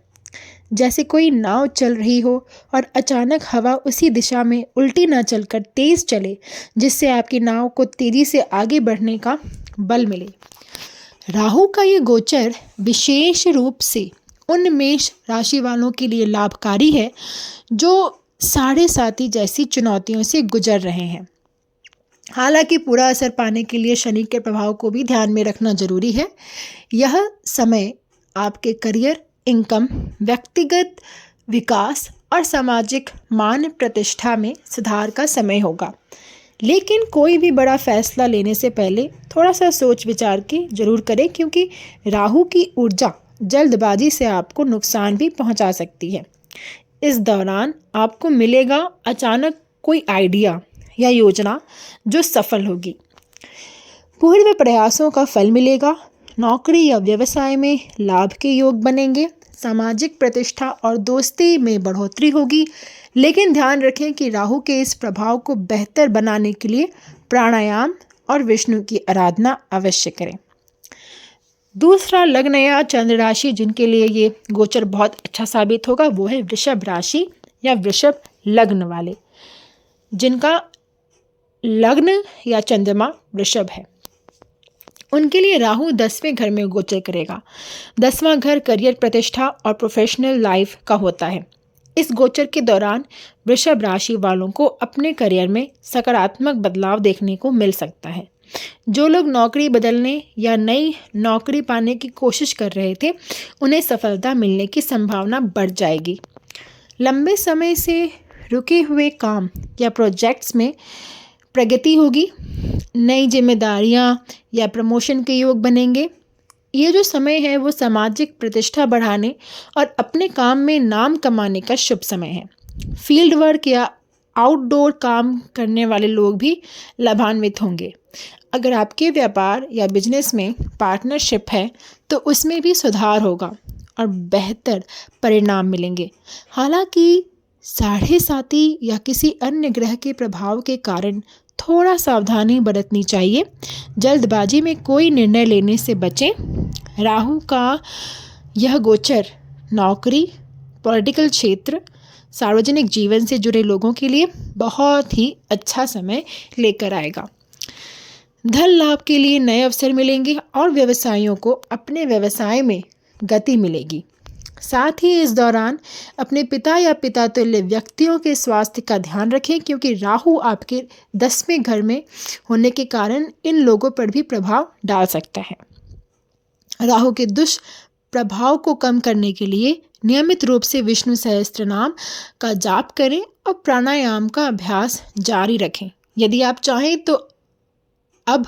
जैसे कोई नाव चल रही हो और अचानक हवा उसी दिशा में उल्टी ना चलकर तेज चले, जिससे आपकी नाव को तेजी से आगे बढ़ने का बल मिले। राहु का ये गोचर विशेष रूप से उन मेष राशि वालों के लिए लाभकारी है जो साढ़े साथी जैसी चुनौतियों से गुजर रहे हैं। हालांकि पूरा असर पाने के लिए शनि के प्रभाव को भी ध्यान में रखना जरूरी है। यह समय आपके करियर, इनकम, व्यक्तिगत विकास और सामाजिक मान प्रतिष्ठा में सुधार का समय होगा, लेकिन कोई भी बड़ा फैसला लेने से पहले थोड़ा सा सोच विचार के जरूर करें, क्योंकि राहु की ऊर्जा जल्दबाजी से आपको नुकसान भी पहुंचा सकती है। इस दौरान आपको मिलेगा अचानक कोई आइडिया या योजना जो सफल होगी। पूर्व प्रयासों का फल मिलेगा। नौकरी या व्यवसाय में लाभ के योग बनेंगे। सामाजिक प्रतिष्ठा और दोस्ती में बढ़ोतरी होगी, लेकिन ध्यान रखें कि राहु के इस प्रभाव को बेहतर बनाने के लिए प्राणायाम और विष्णु की आराधना अवश्य करें। दूसरा लग्न या चंद्र राशि जिनके लिए ये गोचर बहुत अच्छा साबित होगा वो है वृषभ राशि या वृषभ लग्न वाले, जिनका लग्न या चंद्रमा वृषभ है। उनके लिए राहु 10वें घर में गोचर करेगा। 10वां घर करियर, प्रतिष्ठा और प्रोफेशनल लाइफ का होता है। इस गोचर के दौरान वृषभ राशि वालों को अपने करियर में सकारात्मक बदलाव देखने को मिल सकता है। जो लोग नौकरी बदलने या नई नौकरी पाने की कोशिश कर रहे थे, उन्हें सफलता मिलने की संभावना बढ़ जाएगी। लंबे समय से रुके हुए काम या प्रोजेक्ट्स में प्रगति होगी। नई जिम्मेदारियां या प्रमोशन के योग बनेंगे। ये जो समय है वो सामाजिक प्रतिष्ठा बढ़ाने और अपने काम में नाम कमाने का शुभ समय है। फील्ड वर्क या आउटडोर काम करने वाले लोग भी लाभान्वित होंगे। अगर आपके व्यापार या बिजनेस में पार्टनरशिप है तो उसमें भी सुधार होगा और बेहतर परिणाम मिलेंगे। हालांकि साढ़े साथी या किसी अन्य ग्रह के प्रभाव के कारण थोड़ा सावधानी बरतनी चाहिए। जल्दबाजी में कोई निर्णय लेने से बचें। राहु का यह गोचर नौकरी, पॉलिटिकल क्षेत्र, सार्वजनिक जीवन से जुड़े लोगों के लिए बहुत ही अच्छा समय लेकर आएगा। धन लाभ के लिए नए अवसर मिलेंगे और व्यवसायियों को अपने व्यवसाय में गति मिलेगी। साथ ही इस दौरान अपने पिता या पिता तुल्य व्यक्तियों के स्वास्थ्य का ध्यान रखें, क्योंकि राहु आपके 10वें घर में होने के कारण इन लोगों पर भी प्रभाव डाल सकता है। राहु के दुष्प्रभाव को कम करने के लिए नियमित रूप से विष्णु सहस्त्रनाम का जाप करें और प्राणायाम का अभ्यास जारी रखें। यदि आप चाहें तो अब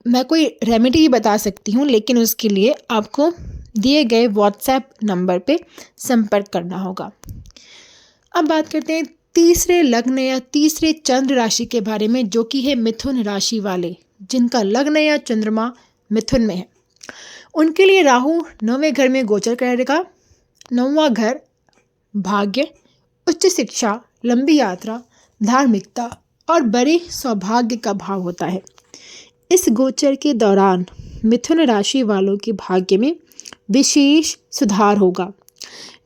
मैं कोई रेमेडी बता सकती हूँ, लेकिन उसके लिए आपको दिए गए व्हाट्सएप नंबर पे संपर्क करना होगा। अब बात करते हैं तीसरे लग्न या तीसरे चंद्र राशि के बारे में, जो कि है मिथुन राशि वाले, जिनका लग्न या चंद्रमा मिथुन में है। उनके लिए राहु 9वें घर में गोचर करेगा। 9वां घर भाग्य, उच्च शिक्षा, लंबी यात्रा, धार्मिकता और बड़े सौभाग्य का भाव होता है। इस गोचर के दौरान मिथुन राशि वालों के भाग्य में विशेष सुधार होगा।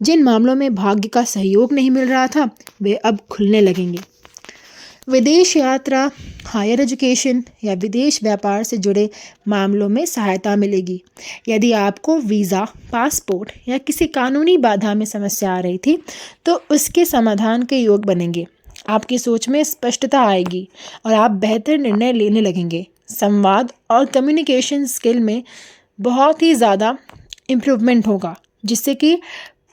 जिन मामलों में भाग्य का सहयोग नहीं मिल रहा था, वे अब खुलने लगेंगे। विदेश यात्रा, हायर एजुकेशन या विदेश व्यापार से जुड़े मामलों में सहायता मिलेगी। यदि आपको वीज़ा, पासपोर्ट या किसी कानूनी बाधा में समस्या आ रही थी, तो उसके समाधान के योग बनेंगे। आपकी सोच में स्पष्टता आएगी और आप बेहतर निर्णय लेने लगेंगे। संवाद और कम्युनिकेशन स्किल में बहुत ही ज़्यादा इम्प्रूवमेंट होगा, जिससे कि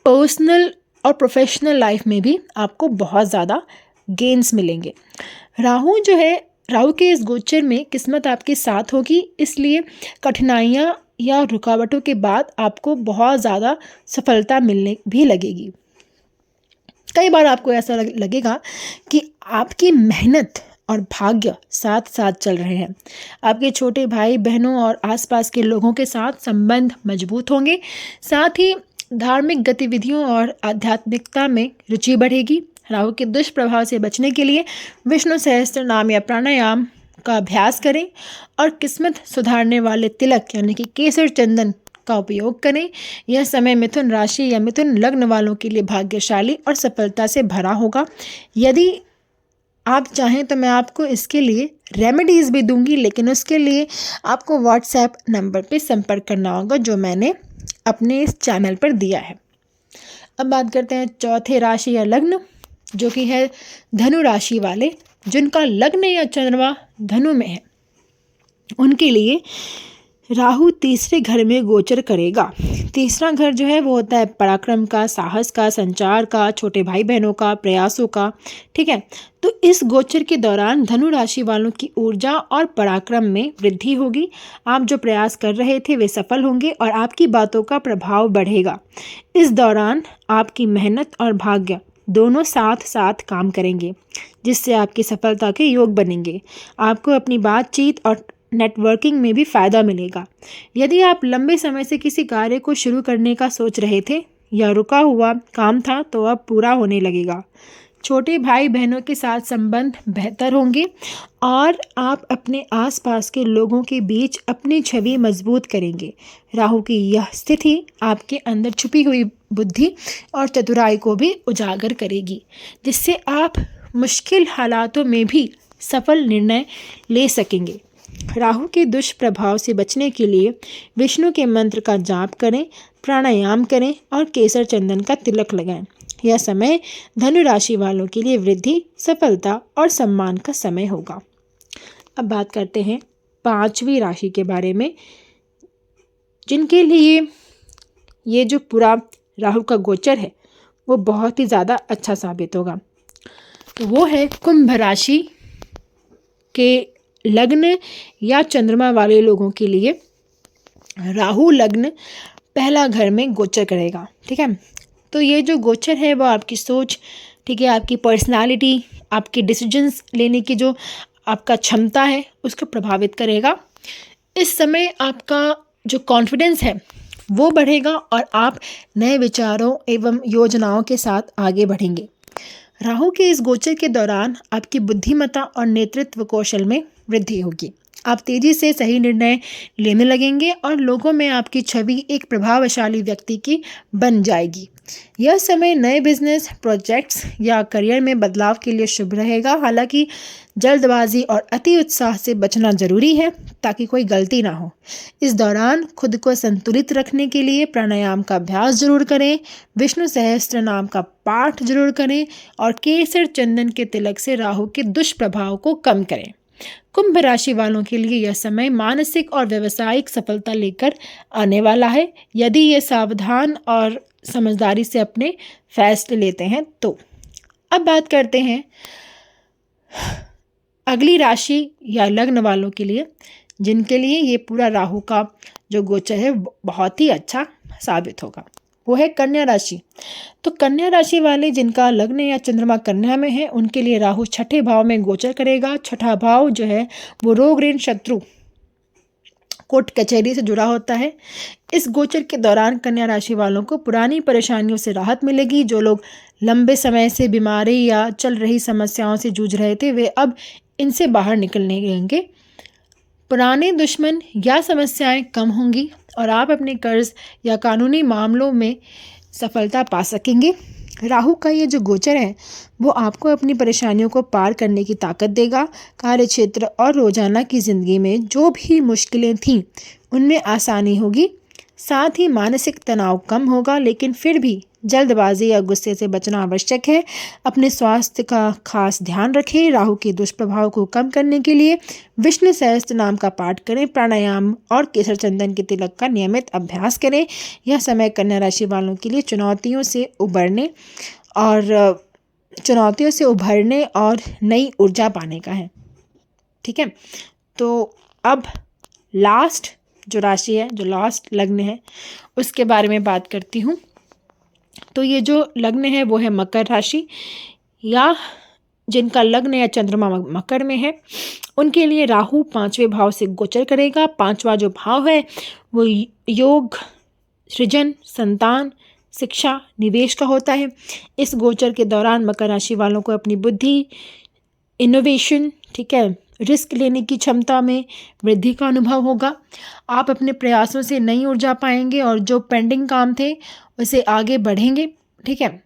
पर्सनल और प्रोफेशनल लाइफ में भी आपको बहुत ज़्यादा गेन्स मिलेंगे। राहु जो है, राहु के इस गोचर में किस्मत आपके साथ होगी, इसलिए कठिनाइयाँ या रुकावटों के बाद आपको बहुत ज़्यादा सफलता मिलने भी लगेगी। कई बार आपको ऐसा लगेगा कि आपकी मेहनत और भाग्य साथ साथ चल रहे हैं। आपके छोटे भाई बहनों और आसपास के लोगों के साथ संबंध मजबूत होंगे। साथ ही धार्मिक गतिविधियों और आध्यात्मिकता में रुचि बढ़ेगी। राहु के दुष्प्रभाव से बचने के लिए विष्णु सहस्त्र नाम या प्राणायाम का अभ्यास करें और किस्मत सुधारने वाले तिलक यानी कि केसर चंदन का उपयोग करें। यह समय मिथुन राशि या मिथुन लग्न वालों के लिए भाग्यशाली और सफलता से भरा होगा। यदि आप चाहें तो मैं आपको इसके लिए रेमेडीज़ भी दूंगी, लेकिन उसके लिए आपको व्हाट्सएप नंबर पे संपर्क करना होगा, जो मैंने अपने इस चैनल पर दिया है। अब बात करते हैं चौथे राशि या लग्न, जो कि है धनु राशि वाले, जिनका लग्न या चंद्रमा धनु में है। उनके लिए राहु तीसरे घर में गोचर करेगा। तीसरा घर जो है वो होता है पराक्रम का, साहस का, संचार का, छोटे भाई बहनों का, प्रयासों का। ठीक है, तो इस गोचर के दौरान धनु राशि वालों की ऊर्जा और पराक्रम में वृद्धि होगी। आप जो प्रयास कर रहे थे वे सफल होंगे और आपकी बातों का प्रभाव बढ़ेगा। इस दौरान आपकी मेहनत और भाग्य दोनों साथ साथ काम करेंगे, जिससे आपकी सफलता के योग बनेंगे। आपको अपनी बातचीत और नेटवर्किंग में भी फ़ायदा मिलेगा। यदि आप लंबे समय से किसी कार्य को शुरू करने का सोच रहे थे या रुका हुआ काम था, तो अब पूरा होने लगेगा। छोटे भाई बहनों के साथ संबंध बेहतर होंगे और आप अपने आसपास के लोगों के बीच अपनी छवि मजबूत करेंगे। राहु की यह स्थिति आपके अंदर छुपी हुई बुद्धि और चतुराई को भी उजागर करेगी, जिससे आप मुश्किल हालातों में भी सफल निर्णय ले सकेंगे। राहु के दुष्प्रभाव से बचने के लिए विष्णु के मंत्र का जाप करें, प्राणायाम करें और केसर चंदन का तिलक लगाएं। यह समय धनु राशि वालों के लिए वृद्धि, सफलता और सम्मान का समय होगा। अब बात करते हैं 5वीं राशि के बारे में, जिनके लिए ये जो पूरा राहु का गोचर है वो बहुत ही ज़्यादा अच्छा साबित होगा। तो वो है कुंभ राशि के लग्न या चंद्रमा वाले लोगों के लिए राहु लग्न पहला घर में गोचर करेगा। ठीक है, तो ये जो गोचर है वो आपकी सोच, ठीक है, आपकी पर्सनालिटी, आपके डिसीजंस लेने की जो आपका क्षमता है उसको प्रभावित करेगा। इस समय आपका जो कॉन्फिडेंस है वो बढ़ेगा और आप नए विचारों एवं योजनाओं के साथ आगे बढ़ेंगे। राहु के इस गोचर के दौरान आपकी बुद्धिमत्ता और नेतृत्व कौशल में वृद्धि होगी। आप तेजी से सही निर्णय लेने लगेंगे और लोगों में आपकी छवि एक प्रभावशाली व्यक्ति की बन जाएगी। यह समय नए बिजनेस प्रोजेक्ट्स या करियर में बदलाव के लिए शुभ रहेगा। हालांकि जल्दबाजी और अति उत्साह से बचना जरूरी है ताकि कोई गलती ना हो। इस दौरान खुद को संतुलित रखने के लिए प्राणायाम का अभ्यास जरूर करें, विष्णु सहस्त्र नाम का पाठ जरूर करें और केसर चंदन के तिलक से राहु के दुष्प्रभाव को कम करें। कुंभ राशि वालों के लिए यह समय मानसिक और व्यावसायिक सफलता लेकर आने वाला है, यदि ये सावधान और समझदारी से अपने फैसले लेते हैं तो। अब बात करते हैं अगली राशि या लग्न वालों के लिए, जिनके लिए ये पूरा राहु का जो गोचर है बहुत ही अच्छा साबित होगा। वो है कन्या राशि। तो कन्या राशि वाले जिनका लग्न या चंद्रमा कन्या में है उनके लिए राहु छठे भाव में गोचर करेगा। छठा भाव जो है वो रोग ऋण शत्रु कोर्ट कचहरी से जुड़ा होता है। इस गोचर के दौरान कन्या राशि वालों को पुरानी परेशानियों से राहत मिलेगी। जो लोग लंबे समय से बीमारी या चल रही समस्याओं से जूझ रहे थे वे अब इनसे बाहर निकलने लगेंगे। पुराने दुश्मन या समस्याएं कम होंगी और आप अपने कर्ज या कानूनी मामलों में सफलता पा सकेंगे। राहु का ये जो गोचर है वो आपको अपनी परेशानियों को पार करने की ताकत देगा। कार्यक्षेत्र और रोजाना की ज़िंदगी में जो भी मुश्किलें थीं उनमें आसानी होगी। साथ ही मानसिक तनाव कम होगा, लेकिन फिर भी जल्दबाजी या गुस्से से बचना आवश्यक है। अपने स्वास्थ्य का खास ध्यान रखें। राहु के दुष्प्रभाव को कम करने के लिए विष्णु सहस्त्र नाम का पाठ करें, प्राणायाम और केसर चंदन के तिलक का नियमित अभ्यास करें। यह समय कन्या राशि वालों के लिए चुनौतियों से उभरने और नई ऊर्जा पाने का है। ठीक है, तो अब लास्ट जो राशि है, जो लास्ट लग्न है, उसके बारे में बात करती हूँ। तो ये जो लग्न है वो है मकर राशि, या जिनका लग्न या चंद्रमा मकर में है उनके लिए राहु 5वें भाव से गोचर करेगा। 5वां जो भाव है वो योग, सृजन, संतान, शिक्षा, निवेश का होता है। इस गोचर के दौरान मकर राशि वालों को अपनी बुद्धि, इनोवेशन, ठीक है, रिस्क लेने की क्षमता में वृद्धि का अनुभव होगा। आप अपने प्रयासों से नई ऊर्जा पाएंगे और जो पेंडिंग काम थे उसे आगे बढ़ेंगे। ठीक है,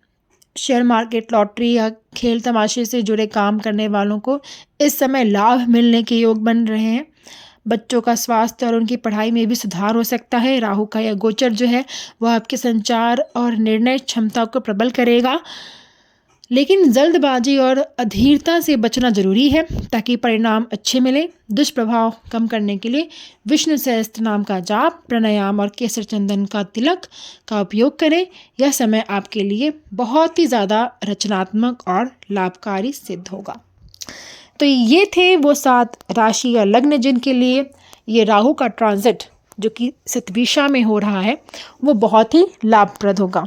शेयर मार्केट, लॉटरी या खेल तमाशे से जुड़े काम करने वालों को इस समय लाभ मिलने के योग बन रहे हैं। बच्चों का स्वास्थ्य और उनकी पढ़ाई में भी सुधार हो सकता है। राहु का यह गोचर जो है वह आपके संचार और निर्णय क्षमता को प्रबल करेगा, लेकिन जल्दबाजी और अधीरता से बचना जरूरी है ताकि परिणाम अच्छे मिले। दुष्प्रभाव कम करने के लिए विष्णु सहस्त्र नाम का जाप, प्राणायाम और केसर चंदन का तिलक का उपयोग करें। यह समय आपके लिए बहुत ही ज़्यादा रचनात्मक और लाभकारी सिद्ध होगा। तो ये थे वो 7 राशि या लग्न जिनके लिए ये राहु का ट्रांजिट जो कि शतभिषा में हो रहा है वो बहुत ही लाभप्रद होगा।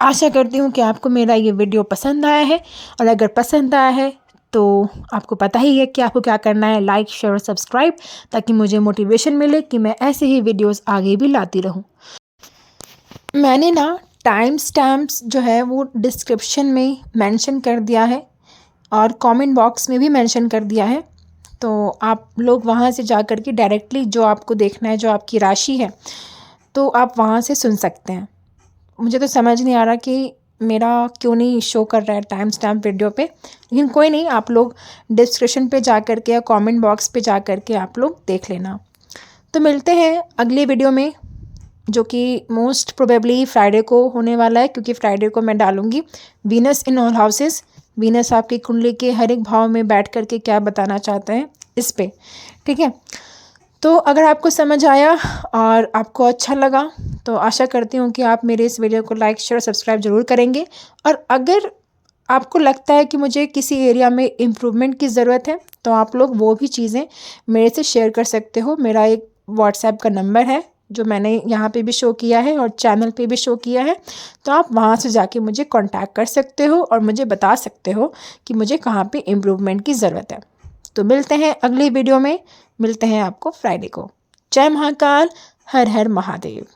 आशा करती हूँ कि आपको मेरा ये वीडियो पसंद आया है, और अगर पसंद आया है तो आपको पता ही है कि आपको क्या करना है, लाइक, शेयर और सब्सक्राइब, ताकि मुझे मोटिवेशन मिले कि मैं ऐसे ही वीडियोस आगे भी लाती रहूँ। मैंने ना टाइम स्टैम्प्स जो है वो डिस्क्रिप्शन में मेंशन कर दिया है और कमेंट बॉक्स में भी मेंशन कर दिया है, तो आप लोग वहाँ से जा कर के डायरेक्टली जो आपको देखना है, जो आपकी राशि है, तो आप वहाँ से सुन सकते हैं। मुझे तो समझ नहीं आ रहा कि मेरा क्यों नहीं शो कर रहा है टाइम स्टैम्प वीडियो पे, लेकिन कोई नहीं, आप लोग डिस्क्रिप्शन पे जा कर के या कमेंट बॉक्स पे जा कर के आप लोग देख लेना। तो मिलते हैं अगले वीडियो में, जो कि मोस्ट प्रोबेबली फ्राइडे को होने वाला है, क्योंकि फ्राइडे को मैं डालूँगी Venus in all houses. Venus आपकी कुंडली के हर एक भाव में बैठ कर के क्या बताना चाहते हैं इस पे, ठीक है। तो अगर आपको समझ आया और आपको अच्छा लगा तो आशा करती हूँ कि आप मेरे इस वीडियो को लाइक शेयर सब्सक्राइब ज़रूर करेंगे। और अगर आपको लगता है कि मुझे किसी एरिया में इम्प्रूवमेंट की ज़रूरत है तो आप लोग वो भी चीज़ें मेरे से शेयर कर सकते हो। मेरा एक व्हाट्सएप का नंबर है जो मैंने यहाँ पे भी शो किया है और चैनल पे भी शो किया है, तो आप वहाँ से जाके मुझे कांटेक्ट कर सकते हो और मुझे बता सकते हो कि मुझे कहाँ पे इम्प्रूवमेंट की ज़रूरत है। तो मिलते हैं अगली वीडियो में, मिलते हैं आपको फ्राइडे को। जय महाकाल, हर हर महादेव।